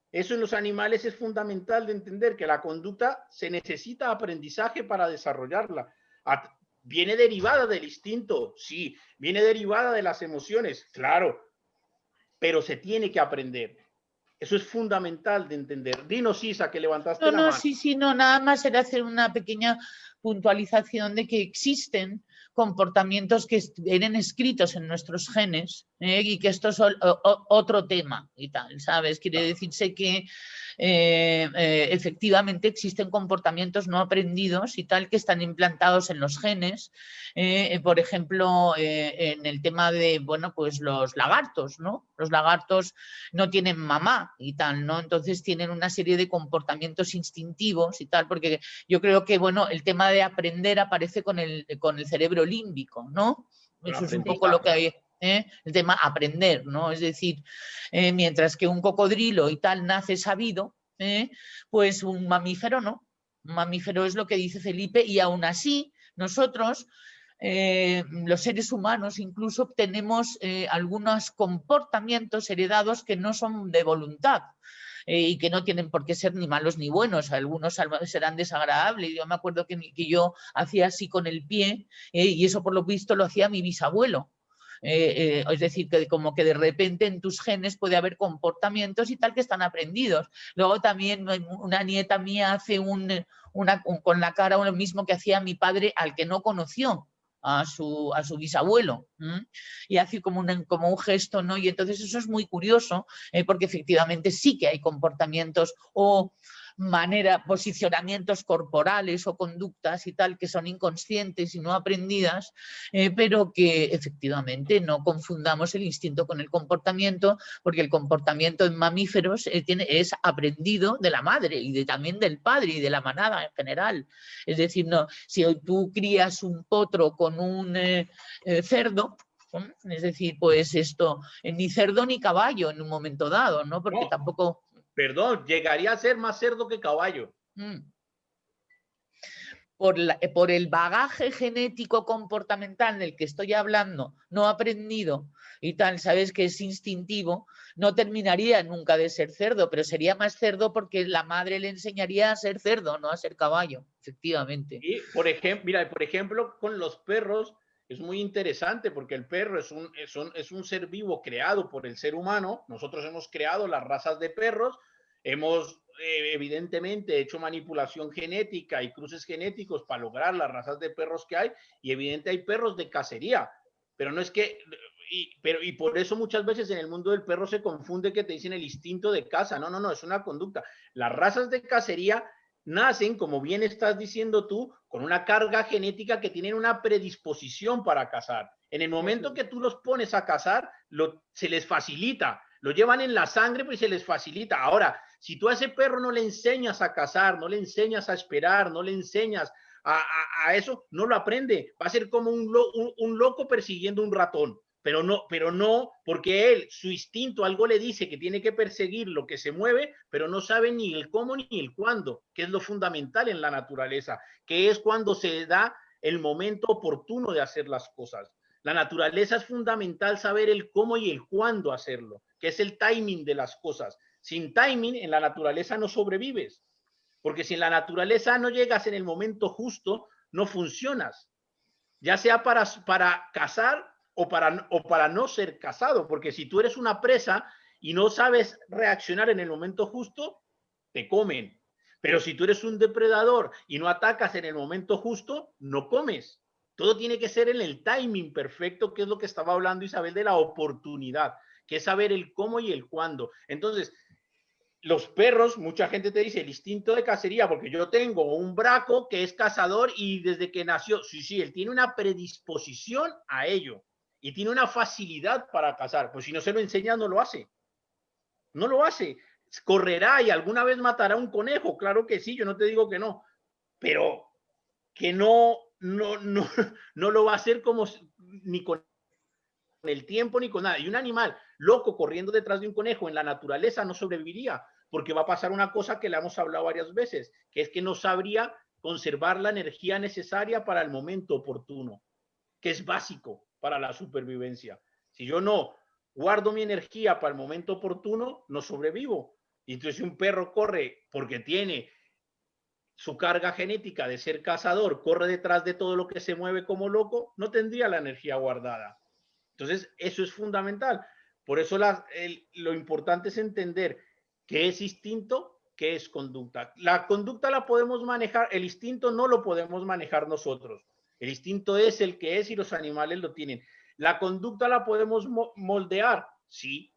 Eso en los animales es fundamental de entender, que la conducta se necesita aprendizaje para desarrollarla. Viene derivada del instinto, sí, viene derivada de las emociones, claro, pero se tiene que aprender. Eso es fundamental de entender. Dinos, Isa, que levantaste la mano. Sí, nada más era hacer una pequeña puntualización de que existen comportamientos que vienen escritos en nuestros genes, y que esto es otro tema y tal, ¿sabes? Quiere decirse que efectivamente existen comportamientos no aprendidos y tal que están implantados en los genes, por ejemplo, en el tema de, bueno, pues los lagartos, ¿no? Los lagartos no tienen mamá y tal, ¿no? Entonces tienen una serie de comportamientos instintivos y tal, porque yo creo que, bueno, el tema de aprender aparece con el cerebro límbico, ¿no? Eso es un poco lo que hay, el tema aprender, ¿no? Es decir, mientras que un cocodrilo y tal nace sabido, pues un mamífero no. Un mamífero es lo que dice Felipe, y aún así nosotros, los seres humanos, incluso tenemos algunos comportamientos heredados que no son de voluntad. Y que no tienen por qué ser ni malos ni buenos, algunos serán desagradables. Yo me acuerdo que yo hacía así con el pie, y eso por lo visto lo hacía mi bisabuelo. Es decir, que como que de repente en tus genes puede haber comportamientos y tal que están aprendidos. Luego también una nieta mía hace con la cara lo mismo que hacía mi padre al que no conoció, a su bisabuelo, y hace como un gesto, ¿no? Y entonces eso es muy curioso, porque efectivamente sí que hay comportamientos o posicionamientos corporales o conductas y tal que son inconscientes y no aprendidas, pero que efectivamente no confundamos el instinto con el comportamiento, porque el comportamiento en mamíferos es aprendido de la madre y también del padre y de la manada en general. Es decir, no, si tú crías un potro con un cerdo, es decir, pues esto, ni cerdo ni caballo en un momento dado, ¿no? Porque tampoco... Perdón, llegaría a ser más cerdo que caballo. Por el bagaje genético comportamental del que estoy hablando, no aprendido y tal, sabes que es instintivo, no terminaría nunca de ser cerdo, pero sería más cerdo porque la madre le enseñaría a ser cerdo, no a ser caballo, efectivamente. Y, por ejemplo, con los perros es muy interesante, porque el perro es un ser vivo creado por el ser humano. Nosotros hemos creado las razas de perros, hemos evidentemente hecho manipulación genética y cruces genéticos para lograr las razas de perros que hay, y evidentemente hay perros de cacería, pero no es que, y por eso muchas veces en el mundo del perro se confunde que te dicen el instinto de caza. No, es una conducta. Las razas de cacería nacen, como bien estás diciendo tú, con una carga genética que tienen una predisposición para cazar. En el momento que tú los pones a cazar, se les facilita, lo llevan en la sangre, pues se les facilita. Ahora, si tú a ese perro no le enseñas a cazar, no le enseñas a esperar, no le enseñas a eso, no lo aprende. Va a ser como un loco persiguiendo un ratón. Pero no, porque él, su instinto, algo le dice que tiene que perseguir lo que se mueve, pero no sabe ni el cómo ni el cuándo, que es lo fundamental en la naturaleza, que es cuando se da el momento oportuno de hacer las cosas. La naturaleza es fundamental saber el cómo y el cuándo hacerlo, que es el timing de las cosas. Sin timing, en la naturaleza no sobrevives, porque si en la naturaleza no llegas en el momento justo, no funcionas, ya sea para cazar o para no ser cazado, porque si tú eres una presa y no sabes reaccionar en el momento justo, te comen. Pero si tú eres un depredador y no atacas en el momento justo, no comes. Todo tiene que ser en el timing perfecto, que es lo que estaba hablando Isabel de la oportunidad, que es saber el cómo y el cuándo. Entonces, los perros, mucha gente te dice el instinto de cacería, porque yo tengo un braco que es cazador y desde que nació, sí, él tiene una predisposición a ello y tiene una facilidad para cazar. Pues si no se lo enseña, no lo hace. No lo hace. Correrá y alguna vez matará un conejo, claro que sí, yo no te digo que no, pero que no lo va a hacer como ni con el tiempo ni con nada. Y un animal loco corriendo detrás de un conejo en la naturaleza no sobreviviría, porque va a pasar una cosa que le hemos hablado varias veces, que es que no sabría conservar la energía necesaria para el momento oportuno, que es básico para la supervivencia. Si yo no guardo mi energía para el momento oportuno, no sobrevivo. Y entonces si un perro corre porque tiene su carga genética de ser cazador, corre detrás de todo lo que se mueve como loco, no tendría la energía guardada. Entonces, eso es fundamental. Por eso lo importante es entender qué es instinto, qué es conducta. La conducta la podemos manejar, el instinto no lo podemos manejar nosotros. El instinto es el que es y los animales lo tienen. La conducta la podemos moldear, sí.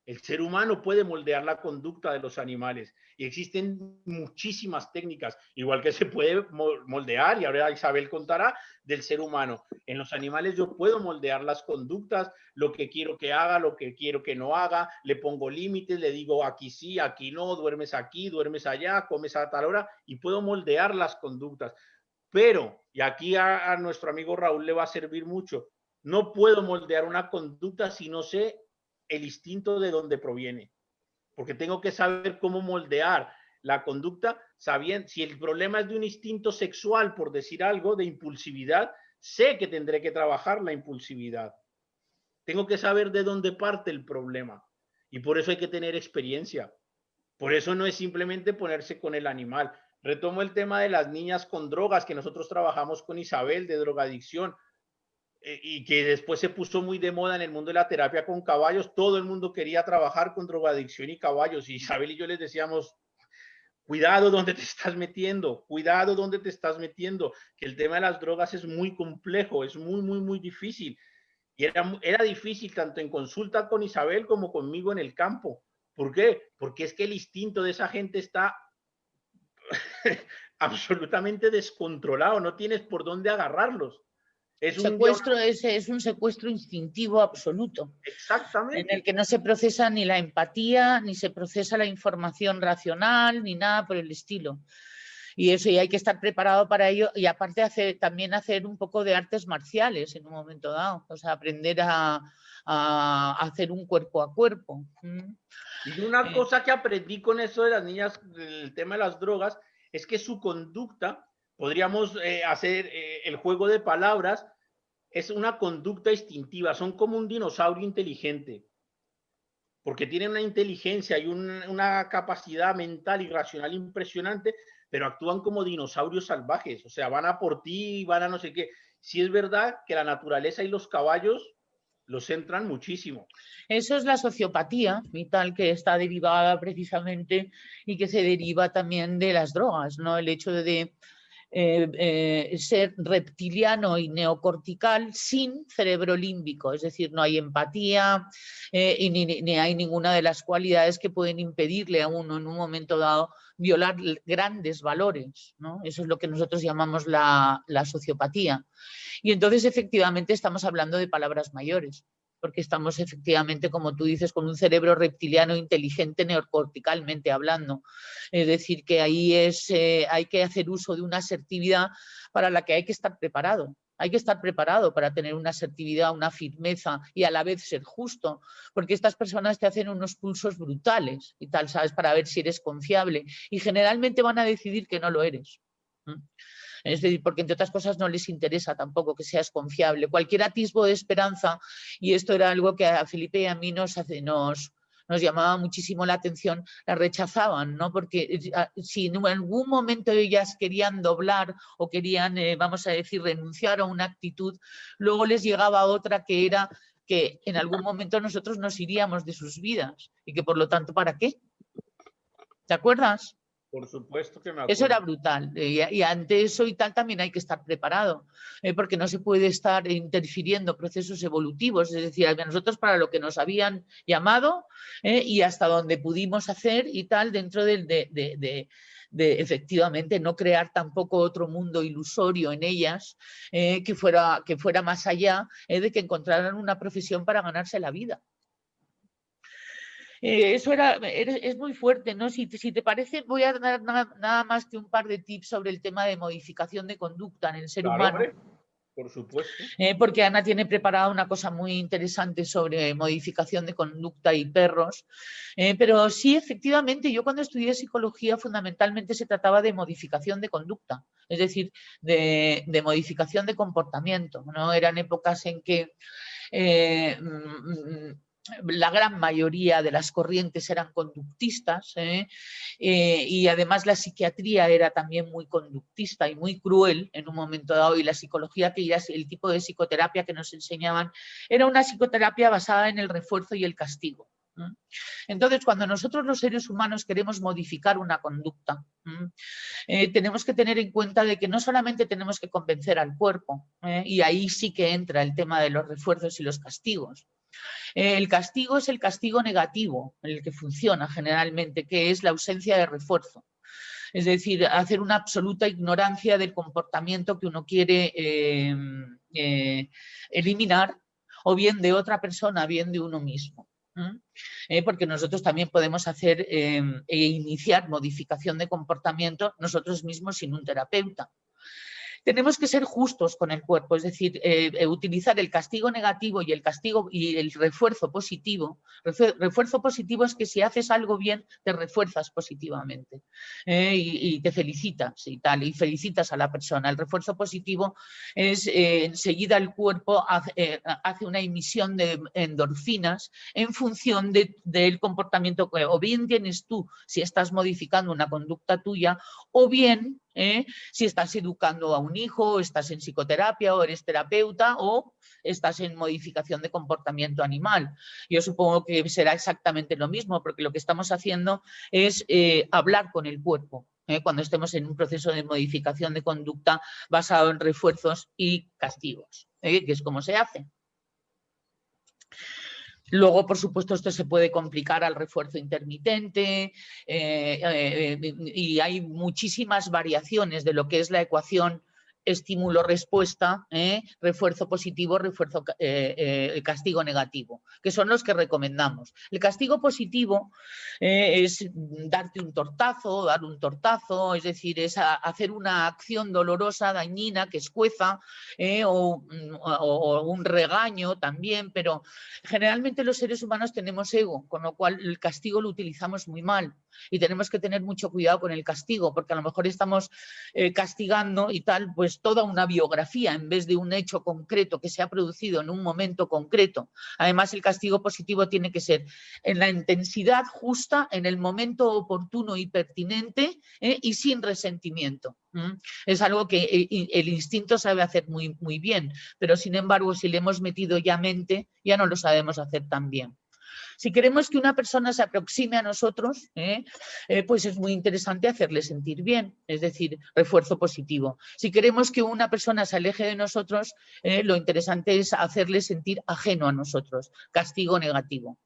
El ser humano puede moldear la conducta de los animales y existen muchísimas técnicas, igual que se puede moldear, y ahora Isabel contará, del ser humano. En los animales yo puedo moldear las conductas, lo que quiero que haga, lo que quiero que no haga, le pongo límites, le digo aquí sí, aquí no, duermes aquí, duermes allá, comes a tal hora, y puedo moldear las conductas. Pero, y aquí a nuestro amigo Raúl le va a servir mucho, no puedo moldear una conducta si no sé el instinto de dónde proviene, porque tengo que saber cómo moldear la conducta, sabiendo si el problema es de un instinto sexual, por decir algo, de impulsividad, sé que tendré que trabajar la impulsividad. Tengo que saber de dónde parte el problema y por eso hay que tener experiencia. Por eso no es simplemente ponerse con el animal. Retomo el tema de las niñas con drogas que nosotros trabajamos con Isabel de drogadicción. Y que después se puso muy de moda en el mundo de la terapia con caballos. Todo el mundo quería trabajar con drogadicción y caballos. Y Isabel y yo les decíamos, cuidado donde te estás metiendo, cuidado donde te estás metiendo, que el tema de las drogas es muy complejo, es muy difícil. Y era difícil tanto en consulta con Isabel como conmigo en el campo. ¿Por qué? Porque es que el instinto de esa gente está absolutamente descontrolado, no tienes por dónde agarrarlos. Es un secuestro instintivo absoluto. Exactamente. En el que no se procesa ni la empatía, ni se procesa la información racional, ni nada por el estilo. Y eso, y hay que estar preparado para ello, y aparte también hacer un poco de artes marciales en un momento dado, o sea, aprender a hacer un cuerpo a cuerpo. Y una cosa que aprendí con eso de las niñas, el tema de las drogas, es que su conducta, podríamos hacer el juego de palabras, es una conducta instintiva, son como un dinosaurio inteligente, porque tienen una inteligencia y una capacidad mental y racional impresionante, pero actúan como dinosaurios salvajes, o sea, van a por ti, van a no sé qué. Sí es verdad que la naturaleza y los caballos los centran muchísimo. Eso es la sociopatía vital, que está derivada precisamente y que se deriva también de las drogas, ¿no? El hecho de ser reptiliano y neocortical sin cerebro límbico, es decir, no hay empatía y ni hay ninguna de las cualidades que pueden impedirle a uno en un momento dado violar grandes valores, ¿no? Eso es lo que nosotros llamamos la sociopatía. Y entonces, efectivamente, estamos hablando de palabras mayores, porque estamos efectivamente, como tú dices, con un cerebro reptiliano inteligente neocorticalmente hablando. Es decir, que ahí hay que hacer uso de una asertividad para la que hay que estar preparado. Hay que estar preparado para tener una asertividad, una firmeza y a la vez ser justo, porque estas personas te hacen unos pulsos brutales y tal, ¿sabes? Para ver si eres confiable, y generalmente van a decidir que no lo eres. Es decir, porque entre otras cosas no les interesa tampoco que seas confiable. Cualquier atisbo de esperanza, y esto era algo que a Felipe y a mí nos llamaba muchísimo la atención, la rechazaban, ¿no? Porque si en algún momento ellas querían doblar o querían, vamos a decir, renunciar a una actitud, luego les llegaba otra que era que en algún momento nosotros nos iríamos de sus vidas y que por lo tanto, ¿para qué? ¿Te acuerdas? Por supuesto que me Eso era acuerdo. brutal. Y ante eso y tal también hay que estar preparado, porque no se puede estar interfiriendo procesos evolutivos. Es decir, a nosotros para lo que nos habían llamado y hasta donde pudimos hacer y tal dentro de efectivamente no crear tampoco otro mundo ilusorio en ellas que fuera más allá de que encontraran una profesión para ganarse la vida. Eso es muy fuerte, ¿no? Si te parece, voy a dar nada más que un par de tips sobre el tema de modificación de conducta en el ser Claro, humano, hombre, por supuesto. porque Ana tiene preparada una cosa muy interesante sobre modificación de conducta y perros. Pero sí, efectivamente, yo cuando estudié psicología fundamentalmente se trataba de modificación de conducta, es decir, de modificación de comportamiento, ¿no? Eran épocas en que la gran mayoría de las corrientes eran conductistas y además la psiquiatría era también muy conductista y muy cruel en un momento dado, y la psicología, que ya es el tipo de psicoterapia que nos enseñaban, era una psicoterapia basada en el refuerzo y el castigo. Entonces, cuando nosotros los seres humanos queremos modificar una conducta, tenemos que tener en cuenta de que no solamente tenemos que convencer al cuerpo, y ahí sí que entra el tema de los refuerzos y los castigos. El castigo es el castigo negativo, el que funciona generalmente, que es la ausencia de refuerzo. Es decir, hacer una absoluta ignorancia del comportamiento que uno quiere eliminar, o bien de otra persona, bien de uno mismo. Porque nosotros también podemos hacer e iniciar modificación de comportamiento nosotros mismos sin un terapeuta. Tenemos que ser justos con el cuerpo, es decir, utilizar el castigo negativo y el castigo y el refuerzo positivo. Refuerzo positivo es que si haces algo bien, te refuerzas positivamente y te felicitas y tal, y felicitas a la persona. El refuerzo positivo es enseguida el cuerpo hace una emisión de endorfinas en función del comportamiento que o bien tienes tú si estás modificando una conducta tuya, o bien si estás educando a un hijo, o estás en psicoterapia, o eres terapeuta, o estás en modificación de comportamiento animal. Yo supongo que será exactamente lo mismo, porque lo que estamos haciendo es hablar con el cuerpo cuando estemos en un proceso de modificación de conducta basado en refuerzos y castigos, que es como se hace. Luego, por supuesto, esto se puede complicar al refuerzo intermitente y hay muchísimas variaciones de lo que es la ecuación estímulo-respuesta, refuerzo positivo, refuerzo castigo negativo, que son los que recomendamos. El castigo positivo es darte un tortazo, dar un tortazo, es decir, es hacer una acción dolorosa, dañina, que escueza, o un regaño también, pero generalmente los seres humanos tenemos ego, con lo cual el castigo lo utilizamos muy mal y tenemos que tener mucho cuidado con el castigo, porque a lo mejor estamos castigando y tal, pues toda una biografía en vez de un hecho concreto que se ha producido en un momento concreto. Además, el castigo positivo tiene que ser en la intensidad justa, en el momento oportuno y pertinente y sin resentimiento. Es algo que el instinto sabe hacer muy, muy bien, pero sin embargo, si le hemos metido ya mente, ya no lo sabemos hacer tan bien. Si queremos que una persona se aproxime a nosotros, pues es muy interesante hacerle sentir bien, es decir, refuerzo positivo. Si queremos que una persona se aleje de nosotros, lo interesante es hacerle sentir ajeno a nosotros, castigo negativo,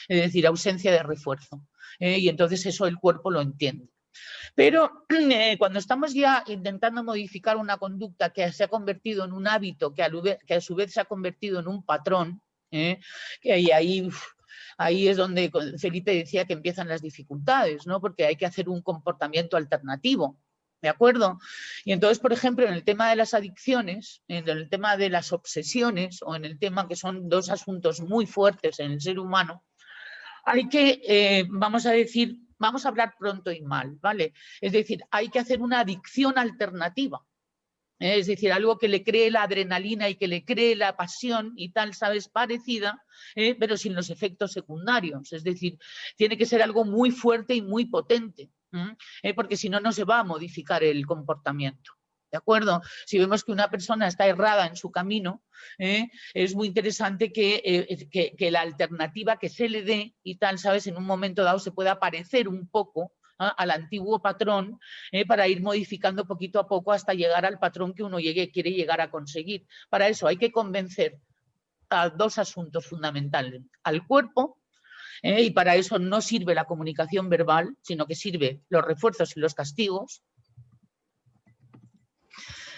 es decir, ausencia de refuerzo. Y entonces eso el cuerpo lo entiende. Pero cuando estamos ya intentando modificar una conducta que se ha convertido en un hábito, que a su vez se ha convertido en un patrón, que ahí es donde Felipe decía que empiezan las dificultades, ¿no? Porque hay que hacer un comportamiento alternativo, ¿de acuerdo? Y entonces, por ejemplo, en el tema de las adicciones, en el tema de las obsesiones o en el tema que son dos asuntos muy fuertes en el ser humano, hay que, vamos a hablar pronto y mal, ¿vale? Es decir, hay que hacer una adicción alternativa. Es decir, algo que le cree la adrenalina y que le cree la pasión y tal, ¿sabes? Parecida, pero sin los efectos secundarios. Es decir, tiene que ser algo muy fuerte y muy potente, porque si no, no se va a modificar el comportamiento. ¿De acuerdo? Si vemos que una persona está errada en su camino, es muy interesante que la alternativa que se le dé y tal, ¿sabes? En un momento dado se pueda parecer un poco al antiguo patrón para ir modificando poquito a poco hasta llegar al patrón que uno quiere llegar a conseguir. Para eso hay que convencer a dos asuntos fundamentales: al cuerpo, y para eso no sirve la comunicación verbal, sino que sirve los refuerzos y los castigos,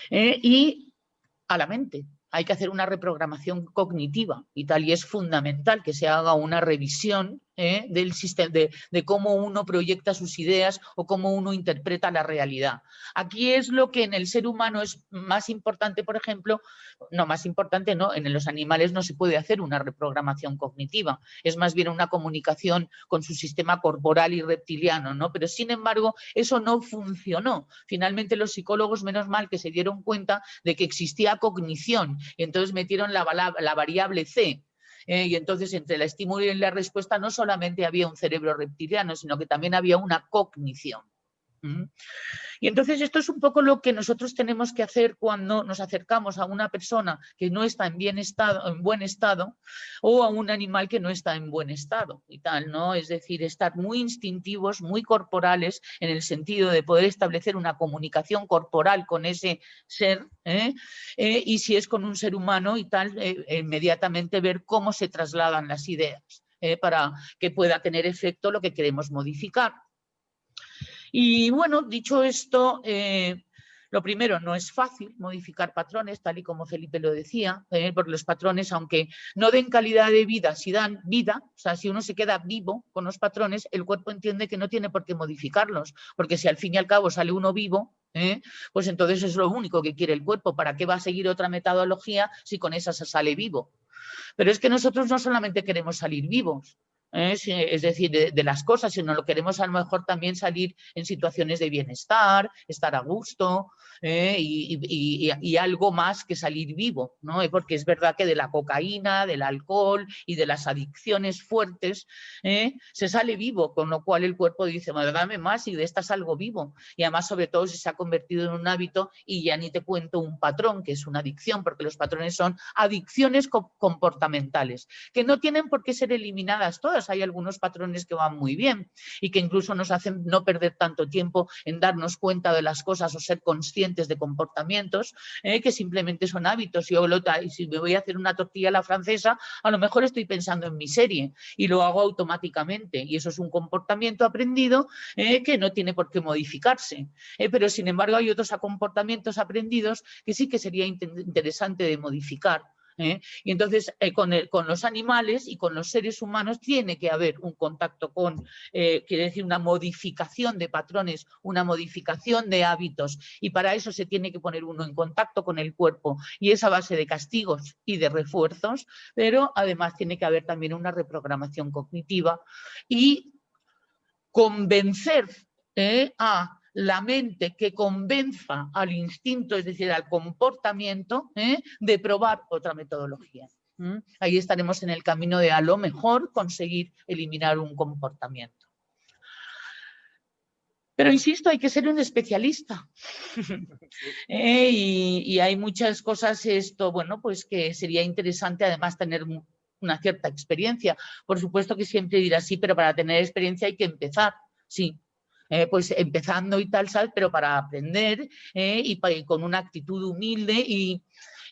y a la mente. Hay que hacer una reprogramación cognitiva y tal, y es fundamental que se haga una revisión del sistema, de cómo uno proyecta sus ideas o cómo uno interpreta la realidad. Aquí es lo que en el ser humano es más importante, por ejemplo, no más importante, no, en los animales no se puede hacer una reprogramación cognitiva, es más bien una comunicación con su sistema corporal y reptiliano, ¿no? Pero sin embargo eso no funcionó. Finalmente los psicólogos, menos mal que se dieron cuenta de que existía cognición, y entonces metieron la variable C. Y entonces entre el estímulo y la respuesta no solamente había un cerebro reptiliano, sino que también había una cognición. Y entonces esto es un poco lo que nosotros tenemos que hacer cuando nos acercamos a una persona que no está en buen estado, o a un animal que no está en buen estado y tal, ¿no? Es decir, estar muy instintivos, muy corporales, en el sentido de poder establecer una comunicación corporal con ese ser, y si es con un ser humano y tal, inmediatamente ver cómo se trasladan las ideas, para que pueda tener efecto lo que queremos modificar. Y bueno, dicho esto, lo primero, no es fácil modificar patrones, tal y como Felipe lo decía, porque los patrones, aunque no den calidad de vida, si dan vida, o sea, si uno se queda vivo con los patrones, el cuerpo entiende que no tiene por qué modificarlos, porque si al fin y al cabo sale uno vivo, pues entonces es lo único que quiere el cuerpo. ¿Para qué va a seguir otra metodología si con esa se sale vivo? Pero es que nosotros no solamente queremos salir vivos, es decir, de las cosas, sino lo queremos a lo mejor también salir en situaciones de bienestar, estar a gusto, y algo más que salir vivo, ¿no? Porque es verdad que de la cocaína, del alcohol y de las adicciones fuertes se sale vivo, con lo cual el cuerpo dice, dame más y de esta salgo vivo. Y además, sobre todo, si se ha convertido en un hábito, y ya ni te cuento un patrón, que es una adicción, porque los patrones son adicciones comportamentales, que no tienen por qué ser eliminadas todas. Hay algunos patrones que van muy bien y que incluso nos hacen no perder tanto tiempo en darnos cuenta de las cosas o ser conscientes de comportamientos que simplemente son hábitos. Y si me voy a hacer una tortilla a la francesa, a lo mejor estoy pensando en mi serie y lo hago automáticamente, y eso es un comportamiento aprendido que no tiene por qué modificarse, pero sin embargo hay otros comportamientos aprendidos que sí que sería interesante de modificar. Y entonces con los animales y con los seres humanos tiene que haber un contacto con, quiere decir, una modificación de patrones, una modificación de hábitos, y para eso se tiene que poner uno en contacto con el cuerpo, y esa base de castigos y de refuerzos, pero además tiene que haber también una reprogramación cognitiva y convencer a la mente, que convenza al instinto, es decir, al comportamiento, de probar otra metodología. Ahí estaremos en el camino de a lo mejor conseguir eliminar un comportamiento. Pero insisto, hay que ser un especialista. Y hay muchas cosas, bueno, pues que sería interesante además tener una cierta experiencia. Por supuesto que siempre dirás sí, pero para tener experiencia hay que empezar, sí. Pues empezando y tal, ¿sabes? Pero para aprender y con una actitud humilde y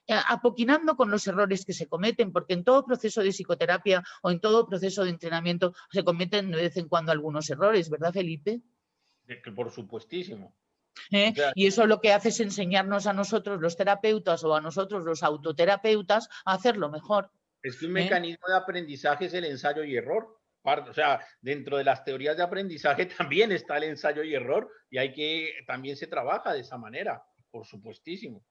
apoquinando con los errores que se cometen, porque en todo proceso de psicoterapia o en todo proceso de entrenamiento se cometen de vez en cuando algunos errores, ¿verdad, Felipe? Por supuestísimo. O sea, y eso lo que hace es enseñarnos a nosotros los terapeutas o a nosotros los autoterapeutas a hacerlo mejor. Es que un mecanismo de aprendizaje es el ensayo y error. O sea, dentro de las teorías de aprendizaje también está el ensayo y error, y también se trabaja de esa manera, por supuestísimo.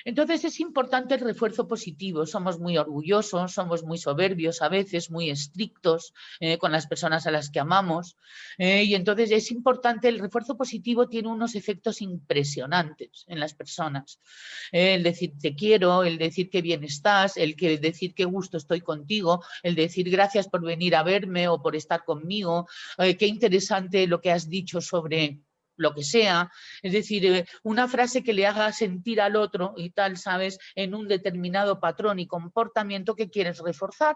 Entonces es importante el refuerzo positivo. Somos muy orgullosos, somos muy soberbios a veces, muy estrictos con las personas a las que amamos, y entonces es importante. El refuerzo positivo tiene unos efectos impresionantes en las personas. El decir te quiero, el decir qué bien estás, el decir qué gusto estoy contigo, el decir gracias por venir a verme o por estar conmigo, qué interesante lo que has dicho sobre lo que sea, es decir, una frase que le haga sentir al otro y tal, ¿sabes?, en un determinado patrón y comportamiento que quieres reforzar.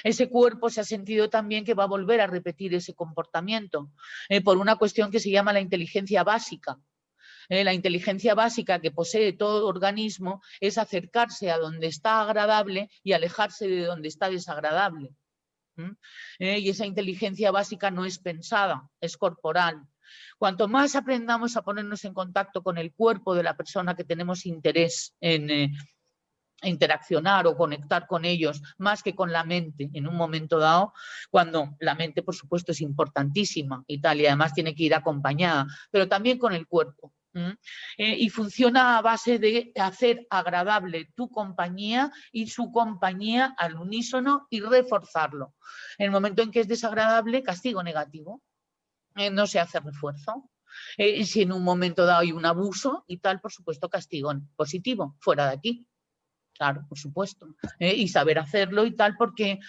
Ese cuerpo se ha sentido también que va a volver a repetir ese comportamiento por una cuestión que se llama la inteligencia básica. La inteligencia básica que posee todo organismo es acercarse a donde está agradable y alejarse de donde está desagradable. Y esa inteligencia básica no es pensada, es corporal. Cuanto más aprendamos a ponernos en contacto con el cuerpo de la persona que tenemos interés en interaccionar o conectar con ellos, más que con la mente en un momento dado, cuando la mente, por supuesto, es importantísima y tal, y además tiene que ir acompañada, pero también con el cuerpo. Y funciona a base de hacer agradable tu compañía y su compañía al unísono y reforzarlo. En el momento en que es desagradable, castigo negativo. No se hace refuerzo. Si en un momento dado hay un abuso y tal, por supuesto, castigo positivo, fuera de aquí. Claro, por supuesto. Y saber hacerlo y tal, porque,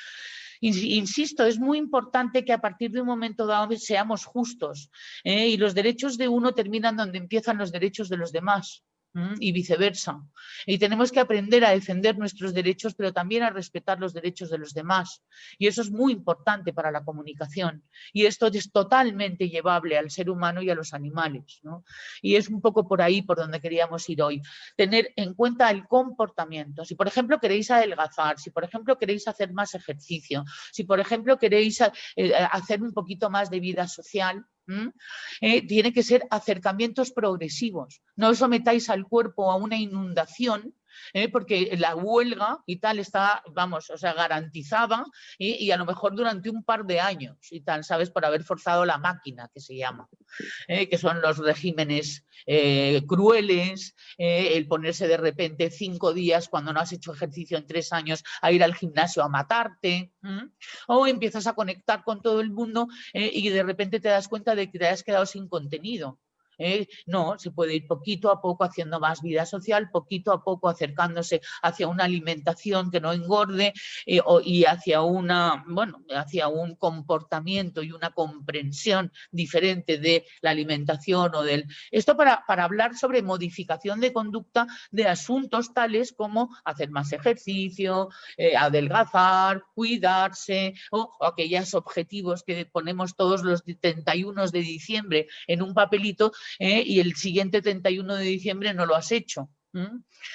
insisto, es muy importante que a partir de un momento dado seamos justos. Y los derechos de uno terminan donde empiezan los derechos de los demás. Y viceversa. Y tenemos que aprender a defender nuestros derechos, pero también a respetar los derechos de los demás. Y eso es muy importante para la comunicación. Y esto es totalmente llevable al ser humano y a los animales, ¿no? Y es un poco por ahí por donde queríamos ir hoy. Tener en cuenta el comportamiento. Si, por ejemplo, queréis adelgazar, si, por ejemplo, queréis hacer más ejercicio, si, por ejemplo, queréis hacer un poquito más de vida social, tiene que ser acercamientos progresivos. No os sometáis al cuerpo a una inundación, porque la huelga y tal está, vamos, o sea, garantizada y a lo mejor durante un par de años y tal, ¿sabes? Por haber forzado la máquina, que se llama, que son los regímenes crueles, el ponerse de repente 5 días cuando no has hecho ejercicio en 3 años a ir al gimnasio a matarte, o empiezas a conectar con todo el mundo y de repente te das cuenta de que te has quedado sin contenido. No, se puede ir poquito a poco haciendo más vida social, poquito a poco acercándose hacia una alimentación que no engorde y hacia hacia un comportamiento y una comprensión diferente de la alimentación o del... Esto para hablar sobre modificación de conducta de asuntos tales como hacer más ejercicio, adelgazar, cuidarse o aquellos objetivos que ponemos todos los 31 de diciembre en un papelito y el siguiente 31 de diciembre no lo has hecho.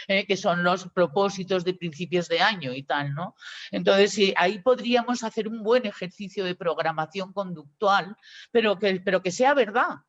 Que son los propósitos de principios de año y tal, ¿no? Entonces, ahí podríamos hacer un buen ejercicio de programación conductual, pero que sea verdad.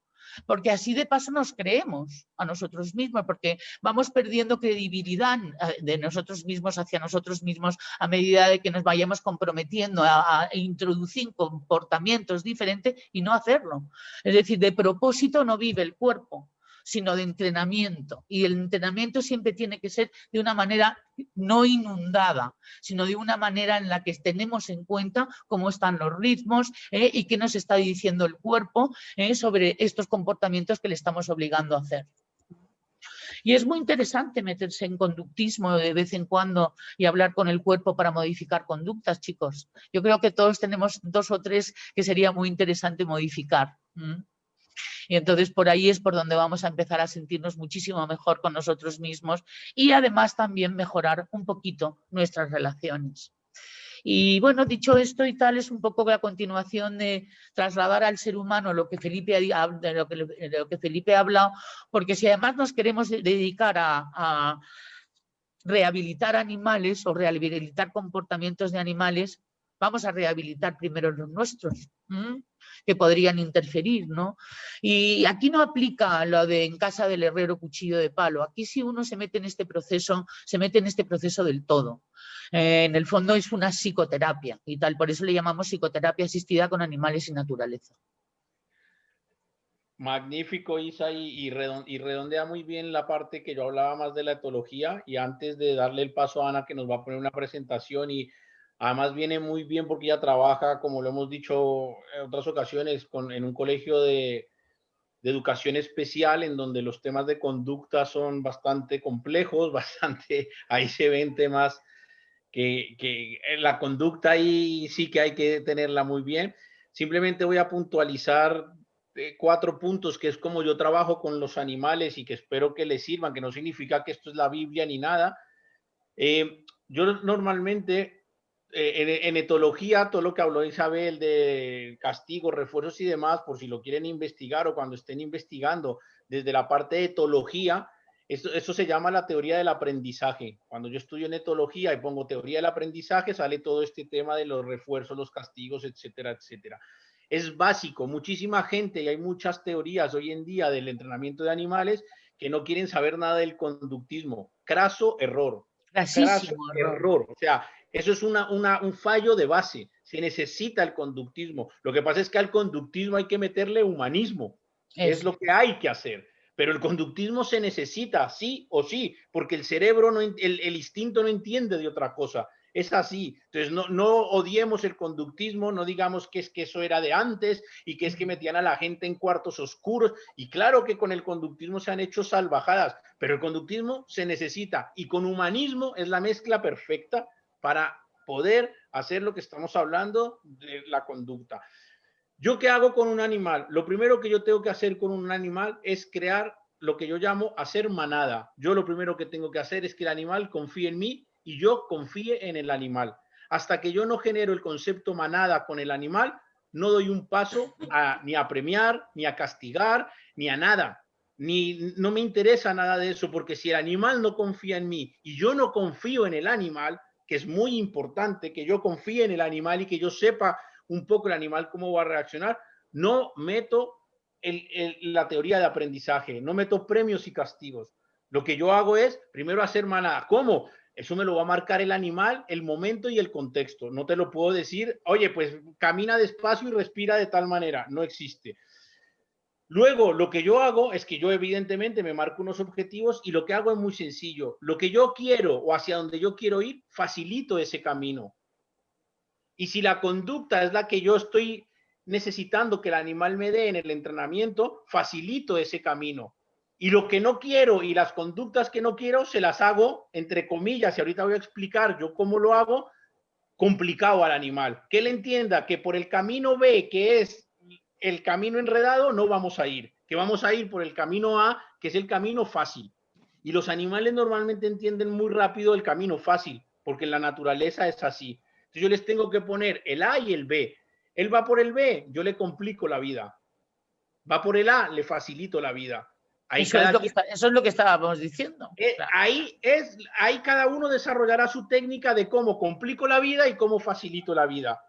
Porque así de paso nos creemos a nosotros mismos, porque vamos perdiendo credibilidad de nosotros mismos hacia nosotros mismos a medida de que nos vayamos comprometiendo a introducir comportamientos diferentes y no hacerlo. Es decir, de propósito no vive el cuerpo, sino de entrenamiento. Y el entrenamiento siempre tiene que ser de una manera no inundada, sino de una manera en la que tenemos en cuenta cómo están los ritmos y qué nos está diciendo el cuerpo sobre estos comportamientos que le estamos obligando a hacer. Y es muy interesante meterse en conductismo de vez en cuando y hablar con el cuerpo para modificar conductas, chicos. Yo creo que todos tenemos 2 o 3 que sería muy interesante modificar. Y entonces por ahí es por donde vamos a empezar a sentirnos muchísimo mejor con nosotros mismos y además también mejorar un poquito nuestras relaciones. Y bueno, dicho esto y tal, es un poco la continuación de trasladar al ser humano lo que Felipe ha hablado, porque si además nos queremos dedicar a rehabilitar animales o rehabilitar comportamientos de animales, vamos a rehabilitar primero los nuestros, que podrían interferir, ¿no? Y aquí no aplica lo de en casa del herrero cuchillo de palo. Aquí si uno se mete en este proceso, se mete en este proceso del todo. En el fondo es una psicoterapia y tal, por eso le llamamos psicoterapia asistida con animales y naturaleza. Magnífico, Isa, y redondea muy bien la parte que yo hablaba más de la etología. Y antes de darle el paso a Ana, que nos va a poner una presentación, y además viene muy bien porque ella trabaja, como lo hemos dicho en otras ocasiones, en un colegio de educación especial, en donde los temas de conducta son bastante complejos, ahí se ven temas que la conducta ahí sí que hay que tenerla muy bien. Simplemente voy a puntualizar 4 puntos, que es como yo trabajo con los animales y que espero que les sirvan, que no significa que esto es la Biblia ni nada. Yo normalmente en etología, todo lo que habló Isabel de castigos, refuerzos y demás, por si lo quieren investigar o cuando estén investigando desde la parte de etología, eso se llama la teoría del aprendizaje. Cuando yo estudio en etología y pongo teoría del aprendizaje, sale todo este tema de los refuerzos, los castigos, etcétera, etcétera. Es básico. Muchísima gente, y hay muchas teorías hoy en día del entrenamiento de animales que no quieren saber nada del conductismo. Craso error. Craso error. O sea, eso es un fallo de base. Se necesita el conductismo. Lo que pasa es que al conductismo hay que meterle humanismo. Es lo que hay que hacer. Pero el conductismo se necesita, sí o sí, porque el cerebro, el instinto no entiende de otra cosa. Es así. Entonces, no odiemos el conductismo, no digamos que es que eso era de antes y que es que metían a la gente en cuartos oscuros. Y claro que con el conductismo se han hecho salvajadas, pero el conductismo se necesita. Y con humanismo es la mezcla perfecta para poder hacer lo que estamos hablando de la conducta. ¿Yo qué hago con un animal? Lo primero que yo tengo que hacer con un animal es crear lo que yo llamo hacer manada. Yo lo primero que tengo que hacer es que el animal confíe en mí y yo confíe en el animal. Hasta que yo no genero el concepto manada con el animal, no doy un paso ni a premiar, ni a castigar, ni a nada. No me interesa nada de eso, porque si el animal no confía en mí y yo no confío en el animal, que es muy importante que yo confíe en el animal y que yo sepa un poco el animal cómo va a reaccionar, no meto la teoría de aprendizaje, no meto premios y castigos. Lo que yo hago es primero hacer manada. ¿Cómo? Eso me lo va a marcar el animal, el momento y el contexto. No te lo puedo decir, oye, pues camina despacio y respira de tal manera. No existe. Luego, lo que yo hago es que yo evidentemente me marco unos objetivos y lo que hago es muy sencillo. Lo que yo quiero o hacia donde yo quiero ir, facilito ese camino. Y si la conducta es la que yo estoy necesitando que el animal me dé en el entrenamiento, facilito ese camino. Y lo que no quiero y las conductas que no quiero, se las hago, entre comillas, y ahorita voy a explicar yo cómo lo hago, complicado al animal. Que él entienda que por el camino B, que es el camino enredado, no vamos a ir. Que vamos a ir por el camino A, que es el camino fácil. Y los animales normalmente entienden muy rápido el camino fácil, porque en la naturaleza es así. Entonces yo les tengo que poner el A y el B. Él va por el B, yo le complico la vida. Va por el A, le facilito la vida. Eso es lo que estábamos diciendo. Claro. Ahí cada uno desarrollará su técnica de cómo complico la vida y cómo facilito la vida.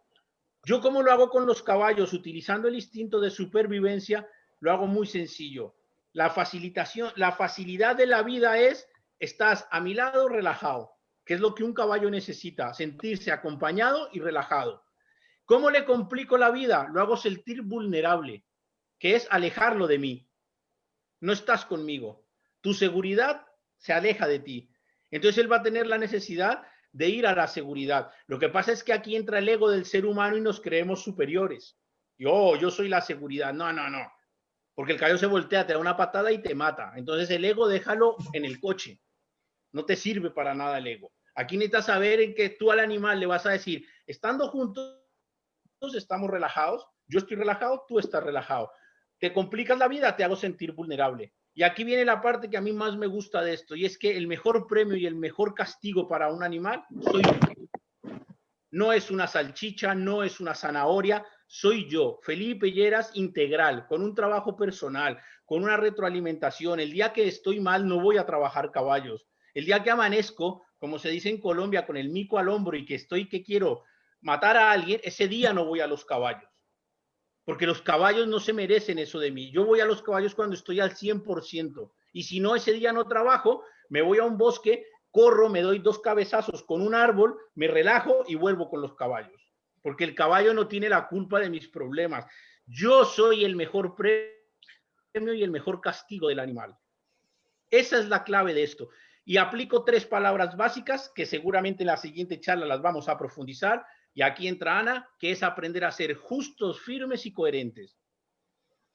Yo cómo lo hago con los caballos, utilizando el instinto de supervivencia, lo hago muy sencillo. La facilidad de la vida es, estás a mi lado relajado, que es lo que un caballo necesita, sentirse acompañado y relajado. ¿Cómo le complico la vida? Lo hago sentir vulnerable, que es alejarlo de mí. No estás conmigo. Tu seguridad se aleja de ti. Entonces él va a tener la necesidad de ir a la seguridad. Lo que pasa es que aquí entra el ego del ser humano y nos creemos superiores. Yo soy la seguridad. No. Porque el caballo se voltea, te da una patada y te mata. Entonces el ego déjalo en el coche. No te sirve para nada el ego. Aquí necesitas saber en que tú al animal le vas a decir, estando juntos, estamos relajados, yo estoy relajado, tú estás relajado. Te complicas la vida, te hago sentir vulnerable. Y aquí viene la parte que a mí más me gusta de esto, y es que el mejor premio y el mejor castigo para un animal soy yo. No es una salchicha, no es una zanahoria, soy yo, Felipe Lleras integral, con un trabajo personal, con una retroalimentación. El día que estoy mal no voy a trabajar caballos. El día que amanezco, como se dice en Colombia, con el mico al hombro y que quiero matar a alguien, ese día no voy a los caballos. Porque los caballos no se merecen eso de mí. Yo voy a los caballos cuando estoy al 100%. Y si no, ese día no trabajo, me voy a un bosque, corro, me doy 2 cabezazos con un árbol, me relajo y vuelvo con los caballos. Porque el caballo no tiene la culpa de mis problemas. Yo soy el mejor premio y el mejor castigo del animal. Esa es la clave de esto. Y aplico 3 palabras básicas que seguramente en la siguiente charla las vamos a profundizar. Y aquí entra Ana, que es aprender a ser justos, firmes y coherentes.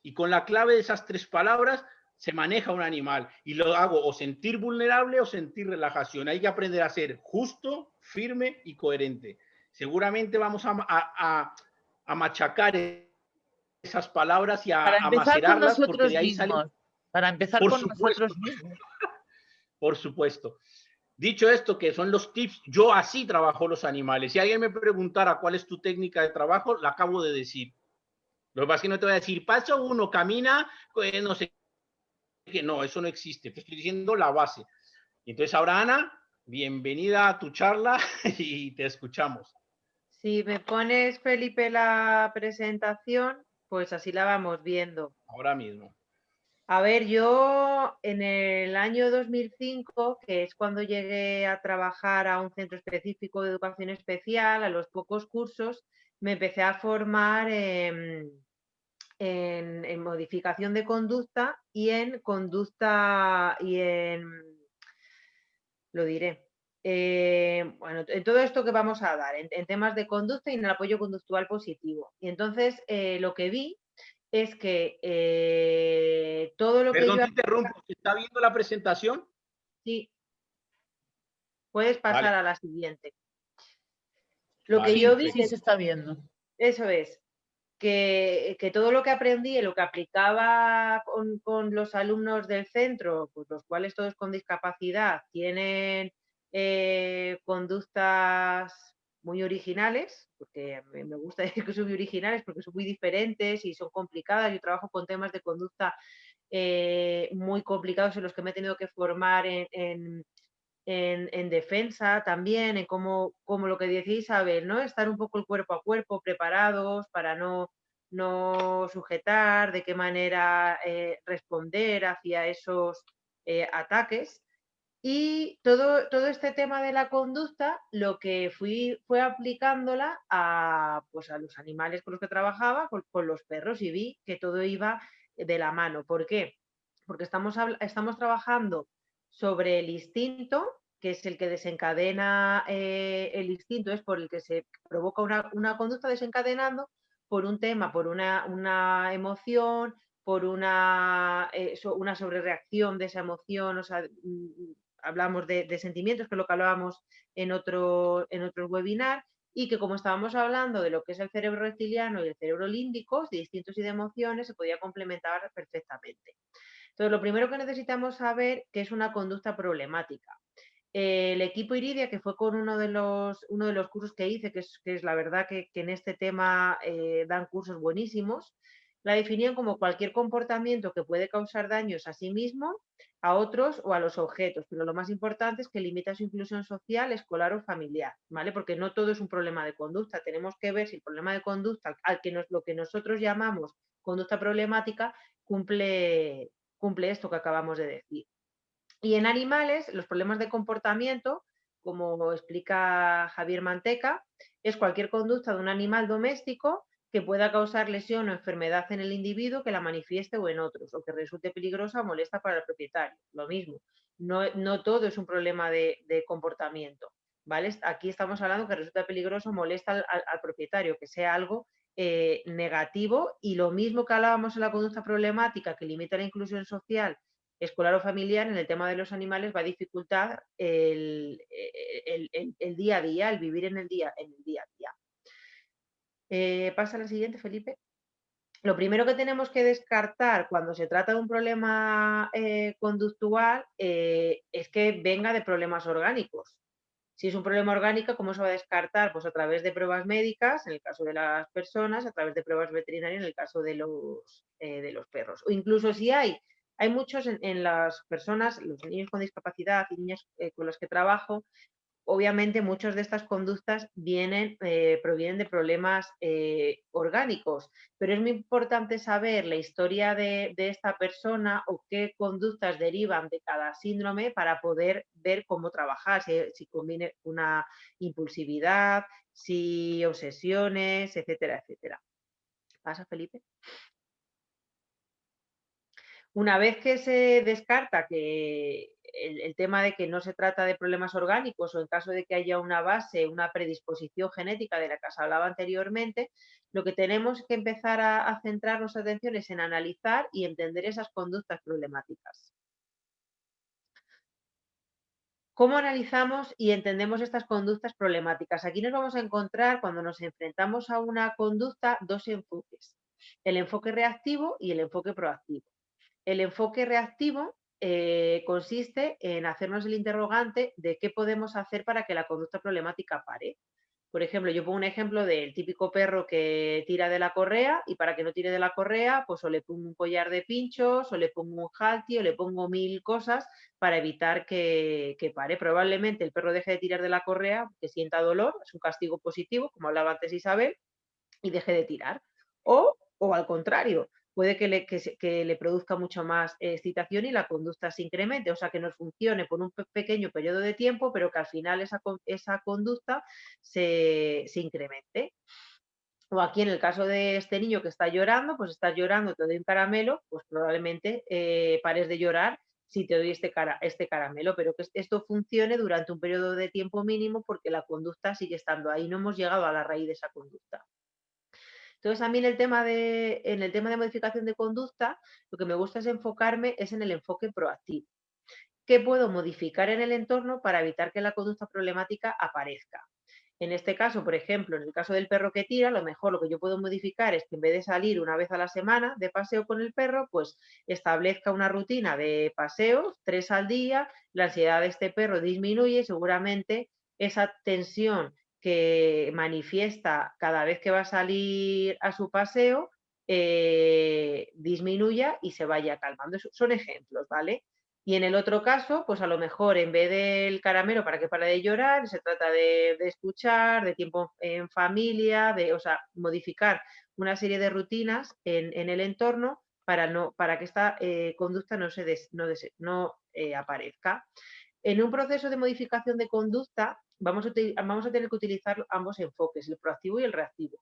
Y con la clave de esas 3 palabras se maneja un animal. Y lo hago o sentir vulnerable o sentir relajación. Hay que aprender a ser justo, firme y coherente. Seguramente vamos a machacar esas palabras y a macerarlas, porque de ahí sale. Para empezar con nosotros mismos. Por supuesto. Dicho esto, que son los tips, yo así trabajo los animales. Si alguien me preguntara cuál es tu técnica de trabajo, la acabo de decir. Lo que pasa es que no te voy a decir, paso 1, camina, pues no sé qué. No, eso no existe. Te estoy diciendo la base. Y entonces, ahora, Ana, bienvenida a tu charla y te escuchamos. Si me pones, Felipe, la presentación, pues así la vamos viendo. Ahora mismo. A ver, yo en el año 2005, que es cuando llegué a trabajar a un centro específico de educación especial, a los pocos cursos, me empecé a formar en modificación de conducta y en conducta y lo diré. Bueno, en todo esto que vamos a dar, en temas de conducta y en el apoyo conductual positivo. Y entonces lo que vi es que todo lo que Perdón, yo... te interrumpo. ¿Se está viendo la presentación? Sí, puedes pasar Vale, a la siguiente. Lo que vale, yo Sí, vi, sí perfecto. se está viendo. eso es, que todo lo que aprendí y lo que aplicaba con los alumnos del centro, pues los cuales todos con discapacidad tienen conductas muy originales, porque me gusta decir que son muy originales porque son muy diferentes y son complicadas. Yo trabajo con temas de conducta muy complicados en los que me he tenido que formar en defensa también, en cómo lo que decís, Isabel, ¿no? Estar un poco el cuerpo a cuerpo, preparados para no sujetar, de qué manera responder hacia esos ataques. Y todo este tema de la conducta, lo que fue aplicándola pues a los animales con los que trabajaba, con los perros, y vi que todo iba de la mano. ¿Por qué? Porque estamos trabajando sobre el instinto, que es el que desencadena el instinto, es por el que se provoca una conducta desencadenando por un tema, por una emoción, por una sobrereacción de esa emoción, o sea, hablamos de sentimientos, que es lo que hablábamos en otro webinar, y que como estábamos hablando de lo que es el cerebro reptiliano y el cerebro límbico, de instintos y de emociones, se podía complementar perfectamente. Entonces, lo primero que necesitamos saber que es una conducta problemática. El equipo Iridia, que fue con uno de los cursos que hice, que es la verdad que en este tema dan cursos buenísimos, la definían como cualquier comportamiento que puede causar daños a sí mismo, a otros o a los objetos, pero lo más importante es que limita su inclusión social, escolar o familiar, ¿vale? Porque no todo es un problema de conducta, tenemos que ver si el problema de conducta, lo que nosotros llamamos conducta problemática, cumple esto que acabamos de decir. Y en animales, los problemas de comportamiento, como explica Javier Manteca, es cualquier conducta de un animal doméstico que pueda causar lesión o enfermedad en el individuo, que la manifieste o en otros, o que resulte peligrosa o molesta para el propietario. Lo mismo, no todo es un problema de comportamiento, ¿vale? Aquí estamos hablando que resulta peligroso o molesta al propietario, que sea algo negativo, y lo mismo que hablábamos en la conducta problemática, que limita la inclusión social, escolar o familiar, en el tema de los animales va a dificultar el día a día, el vivir en el día a día. Pasa a la siguiente, Felipe. Lo primero que tenemos que descartar cuando se trata de un problema conductual es que venga de problemas orgánicos. Si es un problema orgánico, ¿cómo se va a descartar? Pues a través de pruebas médicas, en el caso de las personas, a través de pruebas veterinarias, en el caso de los perros. O incluso si hay muchos en las personas, los niños con discapacidad y niñas con las que trabajo, obviamente muchas de estas conductas provienen de problemas orgánicos, pero es muy importante saber la historia de esta persona o qué conductas derivan de cada síndrome para poder ver cómo trabajar, si conviene una impulsividad, si obsesiones, etcétera, etcétera. ¿Pasa, Felipe? Una vez que se descarta que el tema de que no se trata de problemas orgánicos, o en caso de que haya una base, una predisposición genética de la que se hablaba anteriormente, lo que tenemos que empezar a centrar nuestra atención es en analizar y entender esas conductas problemáticas. ¿Cómo analizamos y entendemos estas conductas problemáticas? Aquí nos vamos a encontrar, cuando nos enfrentamos a una conducta, dos enfoques: el enfoque reactivo y el enfoque proactivo. El enfoque reactivo consiste en hacernos el interrogante de qué podemos hacer para que la conducta problemática pare. Por ejemplo, yo pongo un ejemplo del típico perro que tira de la correa y para que no tire de la correa, pues o le pongo un collar de pinchos, o le pongo un halti, o le pongo 1000 cosas para evitar que pare. Probablemente el perro deje de tirar de la correa, que sienta dolor, es un castigo positivo, como hablaba antes Isabel, y deje de tirar. O al contrario, puede que le produzca mucho más excitación y la conducta se incremente, o sea, que nos funcione por un pequeño periodo de tiempo, pero que al final esa conducta se incremente. O aquí en el caso de este niño que está llorando, pues estás llorando, te doy un caramelo, pues probablemente pares de llorar si te doy este caramelo, pero que esto funcione durante un periodo de tiempo mínimo porque la conducta sigue estando ahí, no hemos llegado a la raíz de esa conducta. Entonces, a mí en el tema de modificación de conducta, lo que me gusta es enfocarme en el enfoque proactivo. ¿Qué puedo modificar en el entorno para evitar que la conducta problemática aparezca? En este caso, por ejemplo, en el caso del perro que tira, lo mejor lo que yo puedo modificar es que en vez de salir una vez a la semana de paseo con el perro, pues establezca una rutina de paseos, 3 al día, la ansiedad de este perro disminuye y seguramente esa tensión que manifiesta cada vez que va a salir a su paseo disminuya y se vaya calmando. Son ejemplos, ¿vale? Y en el otro caso, pues a lo mejor en vez del caramelo para que pare de llorar, se trata de escuchar, de tiempo en familia, o sea, modificar una serie de rutinas en el entorno para que esta conducta no aparezca. En un proceso de modificación de conducta vamos a tener que utilizar ambos enfoques, el proactivo y el reactivo.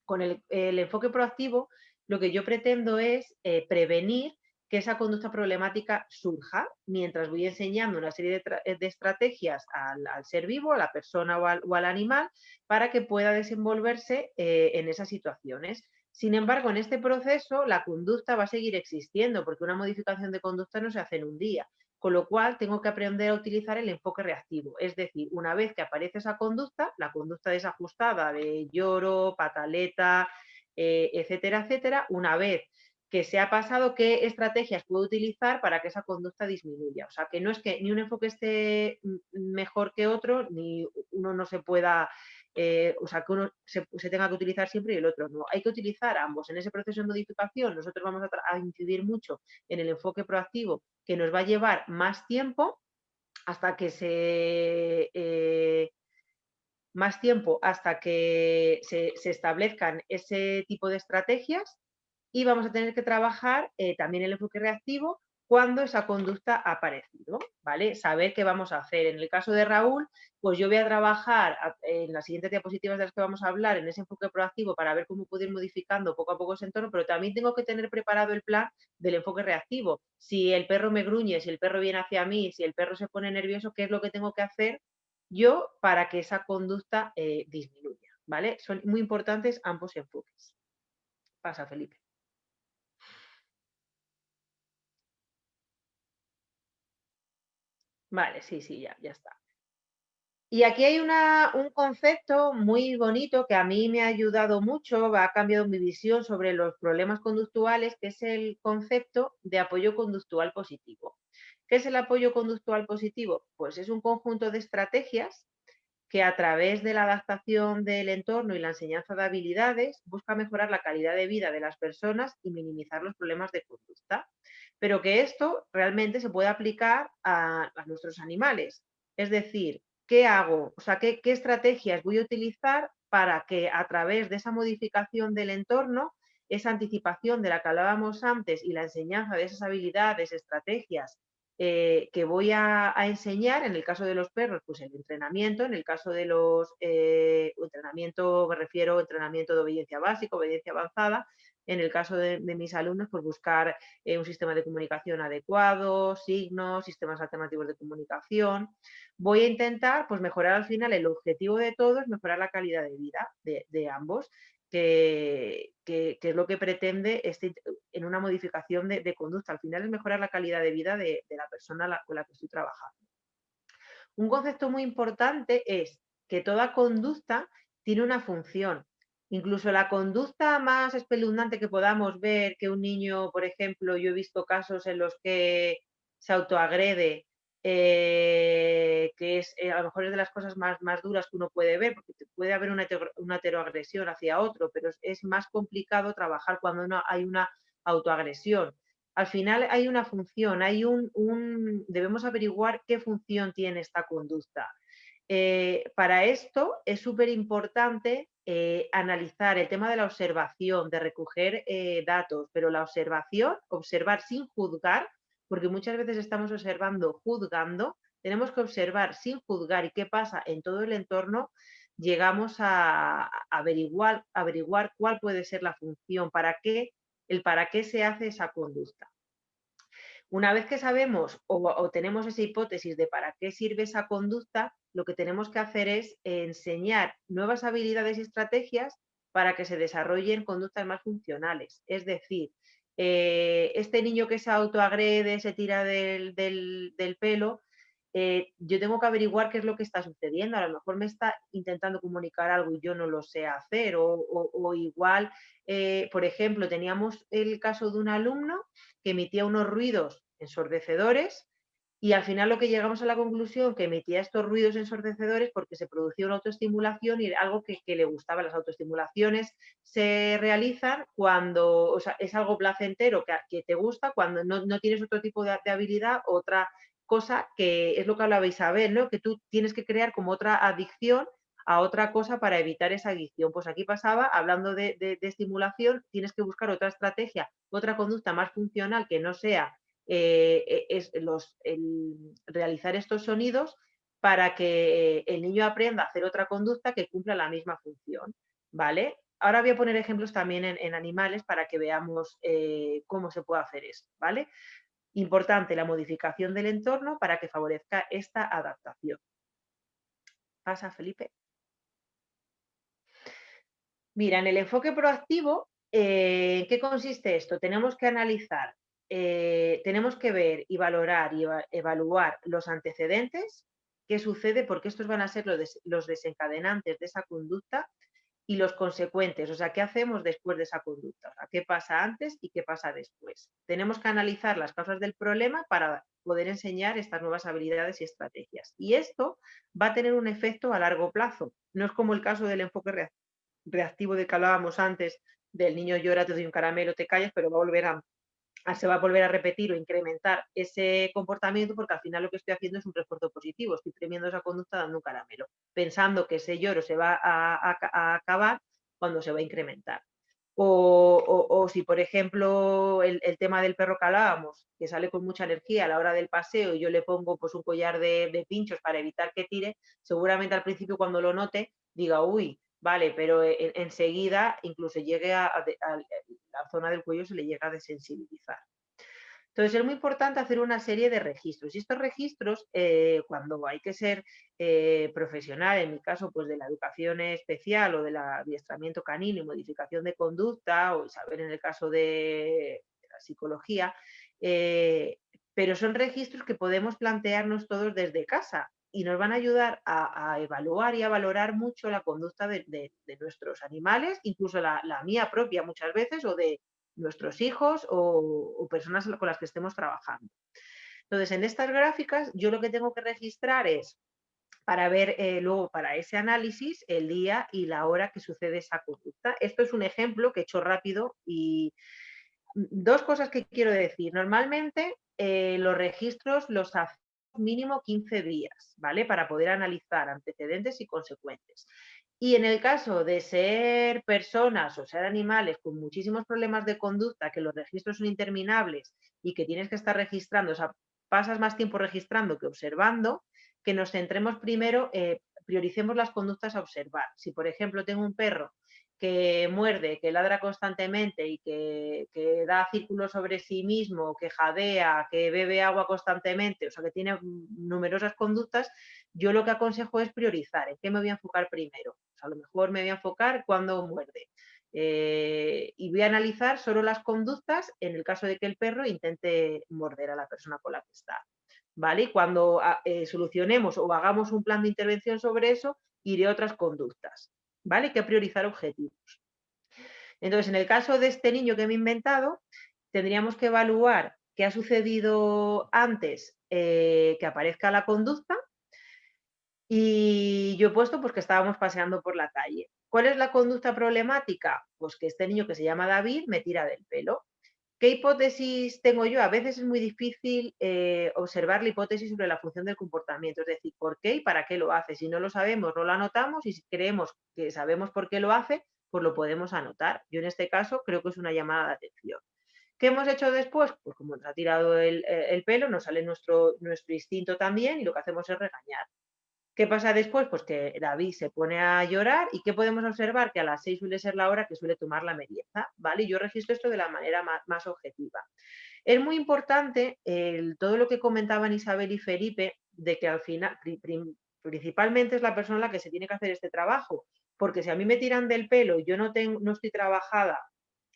Con el enfoque proactivo, lo que yo pretendo es prevenir que esa conducta problemática surja mientras voy enseñando una serie de estrategias al ser vivo, a la persona o al animal, para que pueda desenvolverse en esas situaciones. Sin embargo, en este proceso la conducta va a seguir existiendo porque una modificación de conducta no se hace en un día. Con lo cual, tengo que aprender a utilizar el enfoque reactivo. Es decir, una vez que aparece esa conducta, la conducta desajustada de lloro, pataleta, etcétera, etcétera, una vez que se ha pasado, qué estrategias puedo utilizar para que esa conducta disminuya. O sea, que no es que ni un enfoque esté mejor que otro, ni uno no se pueda, o sea, que uno se tenga que utilizar siempre y el otro no. Hay que utilizar ambos. En ese proceso de modificación, nosotros vamos a incidir mucho en el enfoque proactivo, que nos va a llevar más tiempo hasta que se establezcan ese tipo de estrategias y vamos a tener que trabajar también el enfoque reactivo cuando esa conducta ha aparecido, ¿vale? Saber qué vamos a hacer. En el caso de Raúl, pues yo voy a trabajar en las siguientes diapositivas de las que vamos a hablar, en ese enfoque proactivo para ver cómo puedo ir modificando poco a poco ese entorno, pero también tengo que tener preparado el plan del enfoque reactivo. Si el perro me gruñe, si el perro viene hacia mí, si el perro se pone nervioso, ¿qué es lo que tengo que hacer yo para que esa conducta disminuya? ¿Vale? Son muy importantes ambos enfoques. Pasa, Felipe. Vale, sí, ya está. Y aquí hay un concepto muy bonito que a mí me ha ayudado mucho, ha cambiado mi visión sobre los problemas conductuales, que es el concepto de apoyo conductual positivo. ¿Qué es el apoyo conductual positivo? Pues es un conjunto de estrategias que a través de la adaptación del entorno y la enseñanza de habilidades busca mejorar la calidad de vida de las personas y minimizar los problemas de conducta. Pero que esto realmente se puede aplicar a nuestros animales. Es decir, ¿qué hago? O sea, ¿qué estrategias voy a utilizar para que a través de esa modificación del entorno, esa anticipación de la que hablábamos antes y la enseñanza de esas habilidades, estrategias que voy a enseñar, en el caso de los perros, pues el entrenamiento, en el caso de los entrenamiento, me refiero a entrenamiento de obediencia básica, obediencia avanzada, en el caso de mis alumnos, pues buscar un sistema de comunicación adecuado, signos, sistemas alternativos de comunicación. Voy a intentar pues mejorar al final, el objetivo de todo es mejorar la calidad de vida de ambos, que es lo que pretende en una modificación de conducta. Al final es mejorar la calidad de vida de la persona con la que estoy trabajando. Un concepto muy importante es que toda conducta tiene una función. Incluso la conducta más espeluznante que podamos ver, que un niño, por ejemplo, yo he visto casos en los que se autoagrede, que es a lo mejor es de las cosas más duras que uno puede ver, porque puede haber una heteroagresión hacia otro, pero es más complicado trabajar cuando hay una autoagresión. Al final hay una función, debemos averiguar qué función tiene esta conducta. Para esto es súper importante analizar el tema de la observación, de recoger datos, pero la observación, observar sin juzgar, porque muchas veces estamos observando, juzgando, tenemos que observar sin juzgar y qué pasa en todo el entorno, llegamos a averiguar cuál puede ser la función, para qué se hace esa conducta. Una vez que sabemos o tenemos esa hipótesis de para qué sirve esa conducta, lo que tenemos que hacer es enseñar nuevas habilidades y estrategias para que se desarrollen conductas más funcionales. Es decir, este niño que se autoagrede, se tira del pelo, yo tengo que averiguar qué es lo que está sucediendo. A lo mejor me está intentando comunicar algo y yo no lo sé hacer. O igual, por ejemplo, teníamos el caso de un alumno que emitía unos ruidos ensordecedores y al final lo que llegamos a la conclusión que emitía estos ruidos ensordecedores porque se producía una autoestimulación y algo que le gustaba. Las autoestimulaciones se realizan cuando, o sea, es algo placentero que te gusta, cuando no tienes otro tipo de habilidad, otra cosa que es lo que hablaba Isabel, ¿no? Que tú tienes que crear como otra adicción a otra cosa para evitar esa adicción. Pues aquí pasaba, hablando de estimulación, tienes que buscar otra estrategia, otra conducta más funcional que no sea realizar estos sonidos para que el niño aprenda a hacer otra conducta que cumpla la misma función, ¿vale? Ahora voy a poner ejemplos también en animales para que veamos cómo se puede hacer esto, ¿vale? Importante la modificación del entorno para que favorezca esta adaptación. Pasa, Felipe. Mira, en el enfoque proactivo, ¿en qué consiste esto? Tenemos que analizar, tenemos que ver y valorar y evaluar los antecedentes, qué sucede, porque estos van a ser los desencadenantes de esa conducta y los consecuentes, o sea, ¿qué hacemos después de esa conducta? O sea, ¿qué pasa antes y qué pasa después? Tenemos que analizar las causas del problema para poder enseñar estas nuevas habilidades y estrategias. Y esto va a tener un efecto a largo plazo. No es como el caso del enfoque reactivo de que hablábamos antes, del niño llora, te doy un caramelo, te callas, pero se va a volver a repetir o incrementar ese comportamiento porque al final lo que estoy haciendo es un refuerzo positivo, estoy premiando esa conducta dando un caramelo, pensando que ese lloro se va a acabar cuando se va a incrementar. O si, por ejemplo, el tema del perro que hablábamos, que sale con mucha energía a la hora del paseo y yo le pongo pues un collar de pinchos para evitar que tire, seguramente al principio cuando lo note diga, uy, vale, pero enseguida incluso llegue a la zona del cuello se le llega a desensibilizar. Entonces es muy importante hacer una serie de registros y estos registros cuando hay que ser profesional, en mi caso pues de la educación especial o del adiestramiento canino y modificación de conducta o saber en el caso de la psicología, pero son registros que podemos plantearnos todos desde casa y nos van a ayudar a evaluar y a valorar mucho la conducta de nuestros animales, incluso la mía propia muchas veces o de nuestros hijos o personas con las que estemos trabajando. Entonces, en estas gráficas, yo lo que tengo que registrar es para ver luego para ese análisis el día y la hora que sucede esa conducta. Esto es un ejemplo que he hecho rápido y dos cosas que quiero decir. Normalmente los registros los hacemos mínimo 15 días, ¿vale? Para poder analizar antecedentes y consecuentes. Y en el caso de ser personas o ser animales con muchísimos problemas de conducta, que los registros son interminables y que tienes que estar registrando, o sea, pasas más tiempo registrando que observando, que nos centremos primero, prioricemos las conductas a observar. Si, por ejemplo, tengo un perro que muerde, que ladra constantemente y que da círculos sobre sí mismo, que jadea, que bebe agua constantemente, o sea, que tiene numerosas conductas, yo lo que aconsejo es priorizar. ¿En qué me voy a enfocar primero? O sea, a lo mejor me voy a enfocar cuando muerde. Y voy a analizar solo las conductas en el caso de que el perro intente morder a la persona con la que está. ¿Vale? Y cuando solucionemos o hagamos un plan de intervención sobre eso, iré a otras conductas. ¿Vale? Hay que priorizar objetivos. Entonces, en el caso de este niño que me he inventado, tendríamos que evaluar qué ha sucedido antes que aparezca la conducta, y yo he puesto pues, que estábamos paseando por la calle. ¿Cuál es la conducta problemática? Pues que este niño que se llama David me tira del pelo. ¿Qué hipótesis tengo yo? A veces es muy difícil observar la hipótesis sobre la función del comportamiento, es decir, por qué y para qué lo hace. Si no lo sabemos, no lo anotamos, y si creemos que sabemos por qué lo hace, pues lo podemos anotar. Yo en este caso creo que es una llamada de atención. ¿Qué hemos hecho después? Pues como nos ha tirado el pelo, nos sale nuestro instinto también, y lo que hacemos es regañar. ¿Qué pasa después? Pues que David se pone a llorar. ¿Y qué podemos observar? Que a las 6 suele ser la hora que suele tomar la merienda, ¿vale? Yo registro esto de la manera más objetiva. Es muy importante todo lo que comentaban Isabel y Felipe, de que al final, principalmente es la persona la que se tiene que hacer este trabajo, porque si a mí me tiran del pelo y yo no estoy trabajada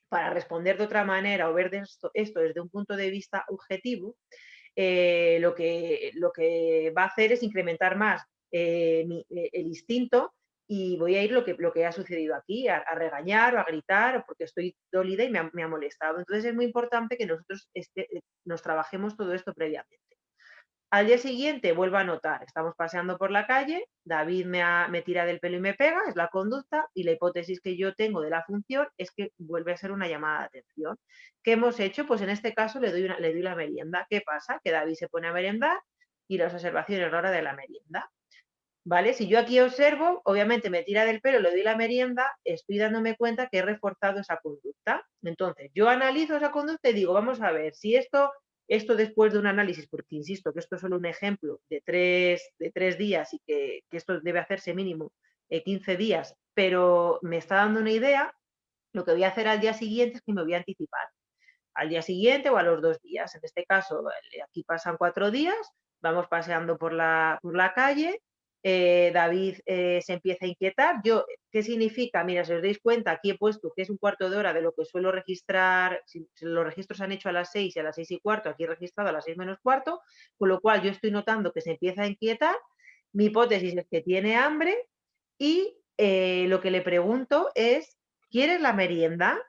para responder de otra manera o ver esto desde un punto de vista objetivo, lo que va a hacer es incrementar más el instinto, y voy a ir lo que ha sucedido aquí, a regañar o a gritar, porque estoy dolida y me ha molestado. Entonces es muy importante que nosotros nos trabajemos todo esto previamente. Al día siguiente vuelvo a notar, estamos paseando por la calle, David me tira del pelo y me pega, es la conducta, y la hipótesis que yo tengo de la función es que vuelve a ser una llamada de atención. ¿Qué hemos hecho? Pues en este caso le doy la merienda. ¿Qué pasa? Que David se pone a merendar y las observaciones a la hora de la merienda. ¿Vale? Si yo aquí observo, obviamente me tira del pelo, le doy la merienda, estoy dándome cuenta que he reforzado esa conducta. Entonces, yo analizo esa conducta y digo, vamos a ver, si esto después de un análisis, porque insisto que esto es solo un ejemplo de tres días, y que esto debe hacerse mínimo 15 días, pero me está dando una idea, lo que voy a hacer al día siguiente es que me voy a anticipar. Al día siguiente o a los 2 días. En este caso, aquí pasan 4 días, vamos paseando por la calle, David se empieza a inquietar. ¿Qué significa? Mira, si os dais cuenta, aquí he puesto que es un cuarto de hora de lo que suelo registrar. Si los registros se han hecho a las 6 y a las 6:15, aquí he registrado a las 6 menos cuarto, con lo cual yo estoy notando que se empieza a inquietar. Mi hipótesis es que tiene hambre, y lo que le pregunto es, ¿quieres la merienda?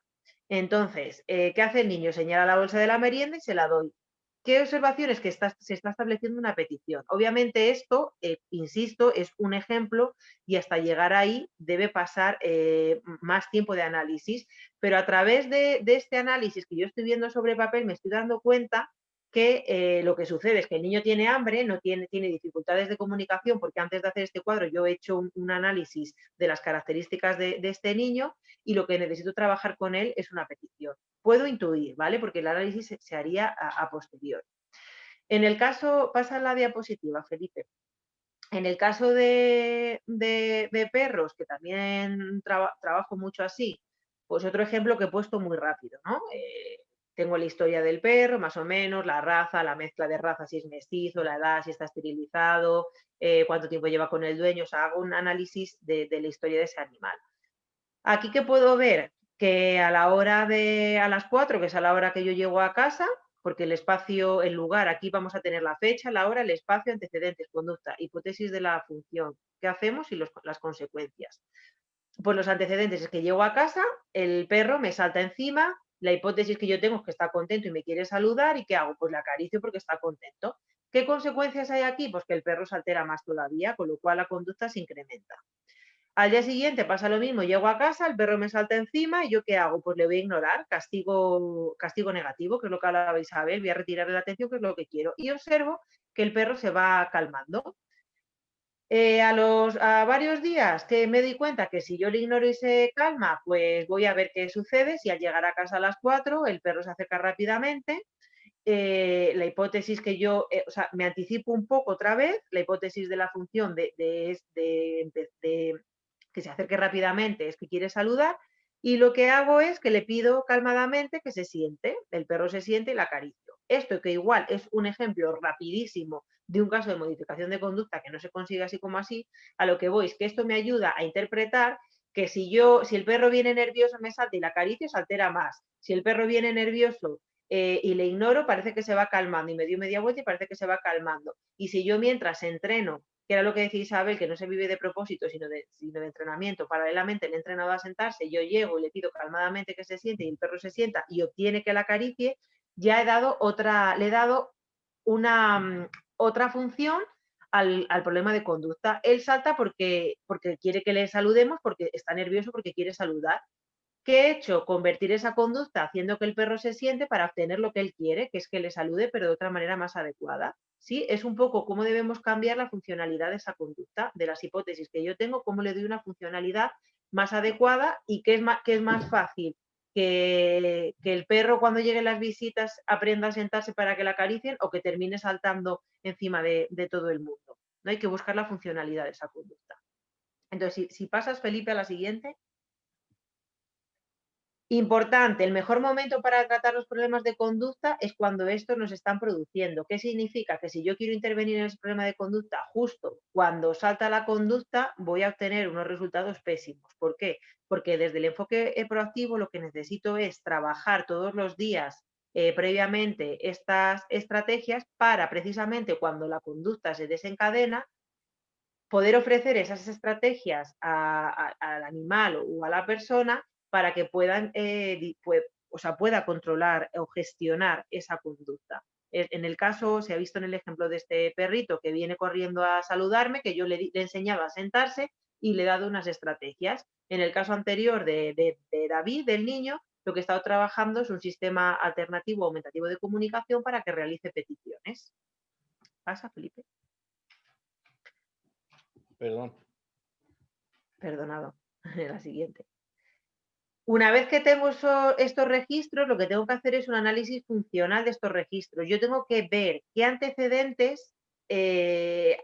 Entonces, ¿qué hace el niño? Señala la bolsa de la merienda y se la doy. ¿Qué observaciones? Que se está estableciendo una petición. Obviamente esto, insisto, es un ejemplo, y hasta llegar ahí debe pasar más tiempo de análisis, pero a través de este análisis que yo estoy viendo sobre papel me estoy dando cuenta que lo que sucede es que el niño tiene hambre, no tiene dificultades de comunicación, porque antes de hacer este cuadro yo he hecho un análisis de las características de este niño, y lo que necesito trabajar con él es una petición. Puedo intuir, ¿vale? Porque el análisis se haría a posteriori. En el caso, pasa la diapositiva, Felipe. En el caso de perros, que también trabajo mucho así, pues otro ejemplo que he puesto muy rápido, ¿no? Tengo la historia del perro, más o menos, la raza, la mezcla de razas, si es mestizo, la edad, si está esterilizado, cuánto tiempo lleva con el dueño. O sea, hago un análisis de la historia de ese animal. Aquí, ¿qué puedo ver? Que a las 4, que es a la hora que yo llego a casa, porque el espacio, el lugar, aquí vamos a tener la fecha, la hora, el espacio, antecedentes, conducta, hipótesis de la función, qué hacemos y las consecuencias. Pues los antecedentes es que llego a casa, el perro me salta encima, la hipótesis que yo tengo es que está contento y me quiere saludar, ¿y qué hago? Pues le acaricio porque está contento. ¿Qué consecuencias hay aquí? Pues que el perro se altera más todavía, con lo cual la conducta se incrementa. Al día siguiente pasa lo mismo, llego a casa, el perro me salta encima, y ¿yo qué hago? Pues le voy a ignorar, castigo negativo, que es lo que hablaba Isabel, voy a retirarle la atención, que es lo que quiero, y observo que el perro se va calmando. A varios días que me di cuenta que si yo le ignoro y se calma, pues voy a ver qué sucede. Si al llegar a casa a las 4 el perro se acerca rápidamente, la hipótesis que yo, o sea, me anticipo un poco otra vez, la hipótesis de la función de que se acerque rápidamente es que quiere saludar, y lo que hago es que le pido calmadamente que se siente, el perro se siente y la acaricio. Esto, que igual es un ejemplo rapidísimo de un caso de modificación de conducta que no se consigue así como así, a lo que voy es que esto me ayuda a interpretar que si el perro viene nervioso me salta y la acaricio, se altera más. Si el perro viene nervioso y le ignoro, parece que se va calmando, y me dio media vuelta y parece que se va calmando. Y si yo mientras entreno, que era lo que decía Isabel, que no se vive de propósito, sino de entrenamiento, paralelamente le he entrenado a sentarse, yo llego y le pido calmadamente que se siente, y el perro se sienta y obtiene que la acaricie, ya le he dado otra función al problema de conducta. Él salta porque quiere que le saludemos, porque está nervioso, porque quiere saludar. ¿Qué he hecho? Convertir esa conducta haciendo que el perro se siente para obtener lo que él quiere, que es que le salude, pero de otra manera más adecuada. ¿Sí? Es un poco cómo debemos cambiar la funcionalidad de esa conducta, de las hipótesis que yo tengo, cómo le doy una funcionalidad más adecuada y qué es más fácil. Que el perro cuando lleguen las visitas aprenda a sentarse para que la acaricien o que termine saltando encima de todo el mundo. ¿No? Hay que buscar la funcionalidad de esa conducta. Entonces, si pasas, Felipe, a la siguiente. Importante, el mejor momento para tratar los problemas de conducta es cuando estos nos están produciendo. ¿Qué significa? Que si yo quiero intervenir en ese problema de conducta justo cuando salta la conducta, voy a obtener unos resultados pésimos. ¿Por qué? Porque desde el enfoque proactivo lo que necesito es trabajar todos los días previamente estas estrategias para precisamente cuando la conducta se desencadena, poder ofrecer esas estrategias al animal o a la persona para que pueda controlar o gestionar esa conducta. En el caso, se ha visto en el ejemplo de este perrito que viene corriendo a saludarme, que yo le enseñaba a sentarse y le he dado unas estrategias. En el caso anterior de David, del niño, lo que he estado trabajando es un sistema alternativo aumentativo de comunicación para que realice peticiones. ¿Pasa, Felipe? Perdón. Perdonado. La siguiente. Una vez que tengo estos registros, lo que tengo que hacer es un análisis funcional de estos registros. Yo tengo que ver qué antecedentes, qué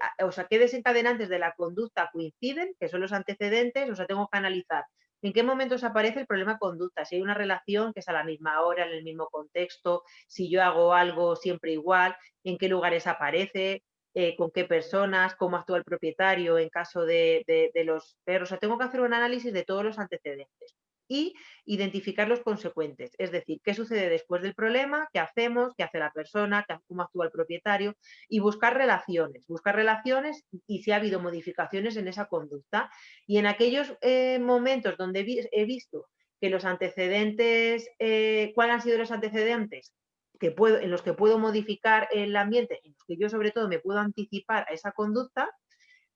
desencadenantes de la conducta coinciden, que son los antecedentes, tengo que analizar en qué momentos aparece el problema de conducta, si hay una relación que es a la misma hora, en el mismo contexto, si yo hago algo siempre igual, en qué lugares aparece, con qué personas, cómo actúa el propietario en caso de los perros. Tengo que hacer un análisis de todos los antecedentes y identificar los consecuentes, es decir, qué sucede después del problema, qué hacemos, qué hace la persona, cómo actúa el propietario y buscar relaciones y si ha habido modificaciones en esa conducta. Y en aquellos momentos donde he visto que los antecedentes, ¿cuáles han sido los antecedentes? En los que puedo modificar el ambiente, en los que yo sobre todo me puedo anticipar a esa conducta,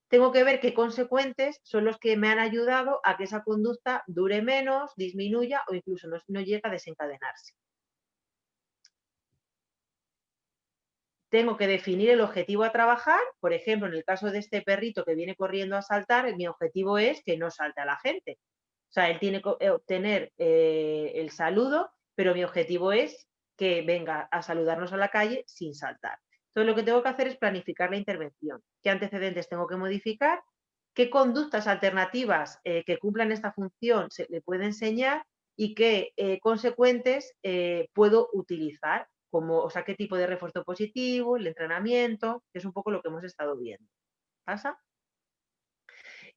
tengo que ver qué consecuentes son los que me han ayudado a que esa conducta dure menos, disminuya o incluso no llegue a desencadenarse. Tengo que definir el objetivo a trabajar. Por ejemplo, en el caso de este perrito que viene corriendo a saltar, mi objetivo es que no salte a la gente. O sea, él tiene que obtener el saludo, pero mi objetivo es que venga a saludarnos a la calle sin saltar. Entonces, lo que tengo que hacer es planificar la intervención. ¿Qué antecedentes tengo que modificar? ¿Qué conductas alternativas que cumplan esta función se le puede enseñar? ¿Y qué consecuentes puedo utilizar? ¿Qué tipo de refuerzo positivo, el entrenamiento? Que es un poco lo que hemos estado viendo. ¿Pasa?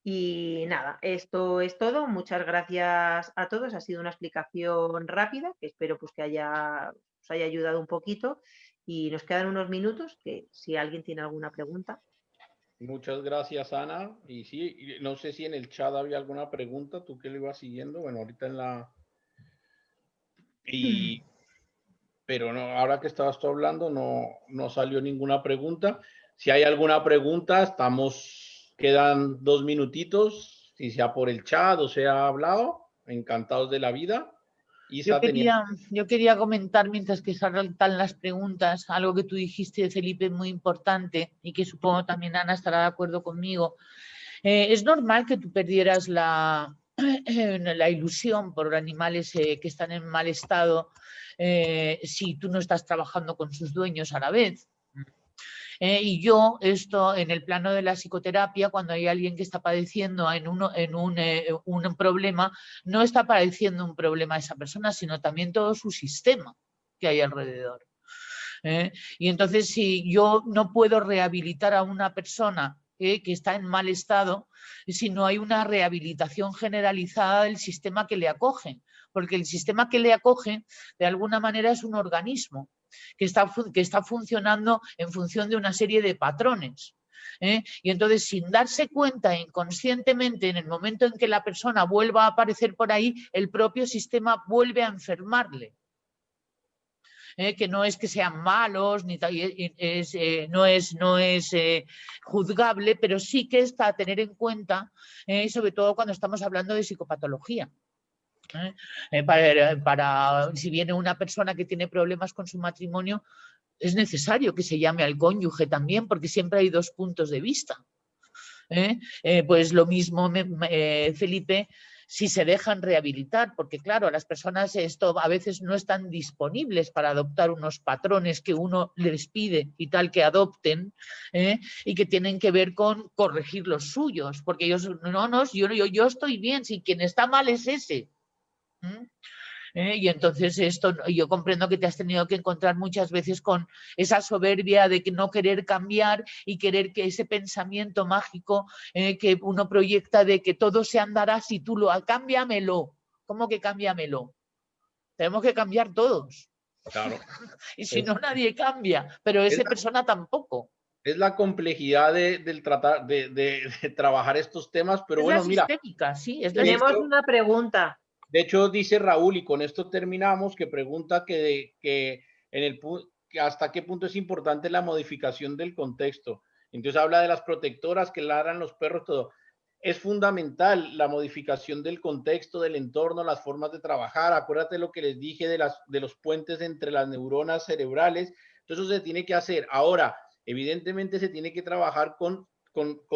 Y nada, esto es todo. Muchas gracias a todos. Ha sido una explicación rápida que espero pues, que os haya ayudado un poquito. Y nos quedan unos minutos que si alguien tiene alguna pregunta. Muchas gracias, Ana. Y sí, no sé si en el chat había alguna pregunta, tú que lo ibas siguiendo. Bueno, ahorita en la... Pero no, ahora que estabas tú hablando, no salió ninguna pregunta. Si hay alguna pregunta, quedan 2 minutitos, si sea por el chat o sea hablado, encantados de la vida. Yo quería comentar, mientras que saltan las preguntas, algo que tú dijiste, Felipe, muy importante y que supongo también Ana estará de acuerdo conmigo. Es normal que tú perdieras la ilusión por animales que están en mal estado si tú no estás trabajando con sus dueños a la vez. Y yo esto en el plano de la psicoterapia, cuando hay alguien que está padeciendo un problema, no está padeciendo un problema esa persona, sino también todo su sistema que hay alrededor. Y entonces si yo no puedo rehabilitar a una persona que está en mal estado si no hay una rehabilitación generalizada del sistema que le acoge, porque el sistema que le acoge de alguna manera es un organismo que está funcionando en función de una serie de patrones. Y entonces, sin darse cuenta inconscientemente, en el momento en que la persona vuelva a aparecer por ahí, el propio sistema vuelve a enfermarle. que no es que sean malos, ni no es juzgable, pero sí que está a tener en cuenta, sobre todo cuando estamos hablando de psicopatología. Si viene una persona que tiene problemas con su matrimonio, es necesario que se llame al cónyuge también, porque siempre hay dos puntos de vista. Pues lo mismo, Felipe, si se dejan rehabilitar, porque claro, las personas esto a veces no están disponibles para adoptar unos patrones que uno les pide y tal que adopten, y que tienen que ver con corregir los suyos, porque ellos, yo estoy bien, si quien está mal es ese. Y entonces esto, yo comprendo que te has tenido que encontrar muchas veces con esa soberbia de que no querer cambiar y querer que ese pensamiento mágico que uno proyecta de que todo se andará si tú lo cámbiamelo. ¿Cómo que cámbiamelo? Tenemos que cambiar todos. Claro. Y si no, nadie cambia, pero esa persona tampoco. Es la complejidad del tratar de trabajar estos temas, pero bueno, mira. Sistémica, sí, tenemos una pregunta. De hecho, dice Raúl, y con esto terminamos, que pregunta que hasta qué punto es importante la modificación del contexto. Entonces habla de las protectoras que ladran los perros, todo. Es fundamental la modificación del contexto, del entorno, las formas de trabajar. Acuérdate lo que les dije de los puentes entre las neuronas cerebrales. Entonces eso se tiene que hacer. Ahora, evidentemente se tiene que trabajar con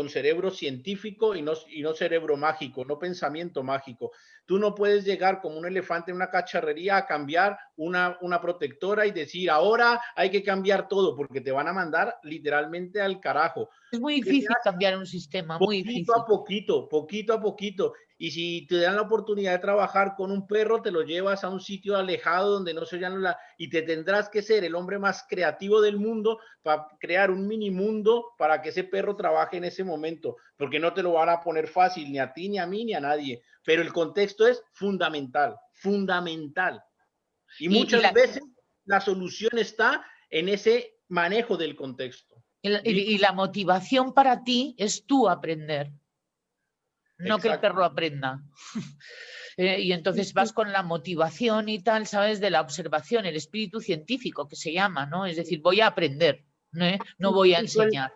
cerebro científico y no cerebro mágico, no pensamiento mágico. Tú no puedes llegar como un elefante en una cacharrería a cambiar una protectora y decir, ahora hay que cambiar todo, porque te van a mandar literalmente al carajo. Es muy difícil cambiar un sistema, muy difícil. Poquito a poquito. Y si te dan la oportunidad de trabajar con un perro, te lo llevas a un sitio alejado donde no se oyan y te tendrás que ser el hombre más creativo del mundo para crear un mini mundo para que ese perro trabaje en ese momento, porque no te lo van a poner fácil ni a ti, ni a mí, ni a nadie. Pero el contexto es fundamental. Y muchas veces la solución está en ese manejo del contexto. Y la motivación para ti es tú aprender, no que el perro aprenda. Y entonces vas con la motivación y tal, ¿sabes? De la observación, el espíritu científico que se llama, ¿no? Es decir, voy a aprender, no voy a enseñar.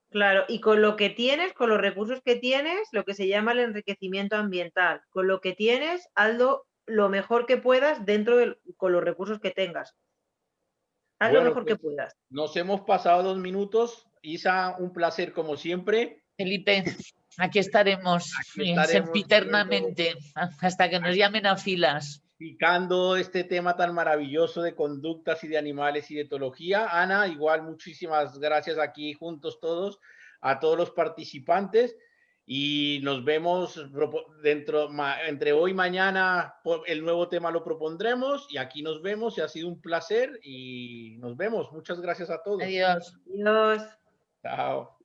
Claro, y con lo que tienes, con los recursos que tienes, lo que se llama el enriquecimiento ambiental. Con lo que tienes, hazlo lo mejor que puedas con los recursos que tengas. Haz lo mejor que puedas. Nos hemos pasado 2 minutos. Isa, un placer como siempre. Felipe, aquí estaremos sempiternamente hasta que nos llamen a filas. Picando este tema tan maravilloso de conductas y de animales y de etología. Ana, igual muchísimas gracias aquí juntos todos, a todos los participantes. Y nos vemos entre hoy y mañana, el nuevo tema lo propondremos y aquí nos vemos y ha sido un placer y nos vemos. Muchas gracias a todos. Adiós. Adiós. Chao.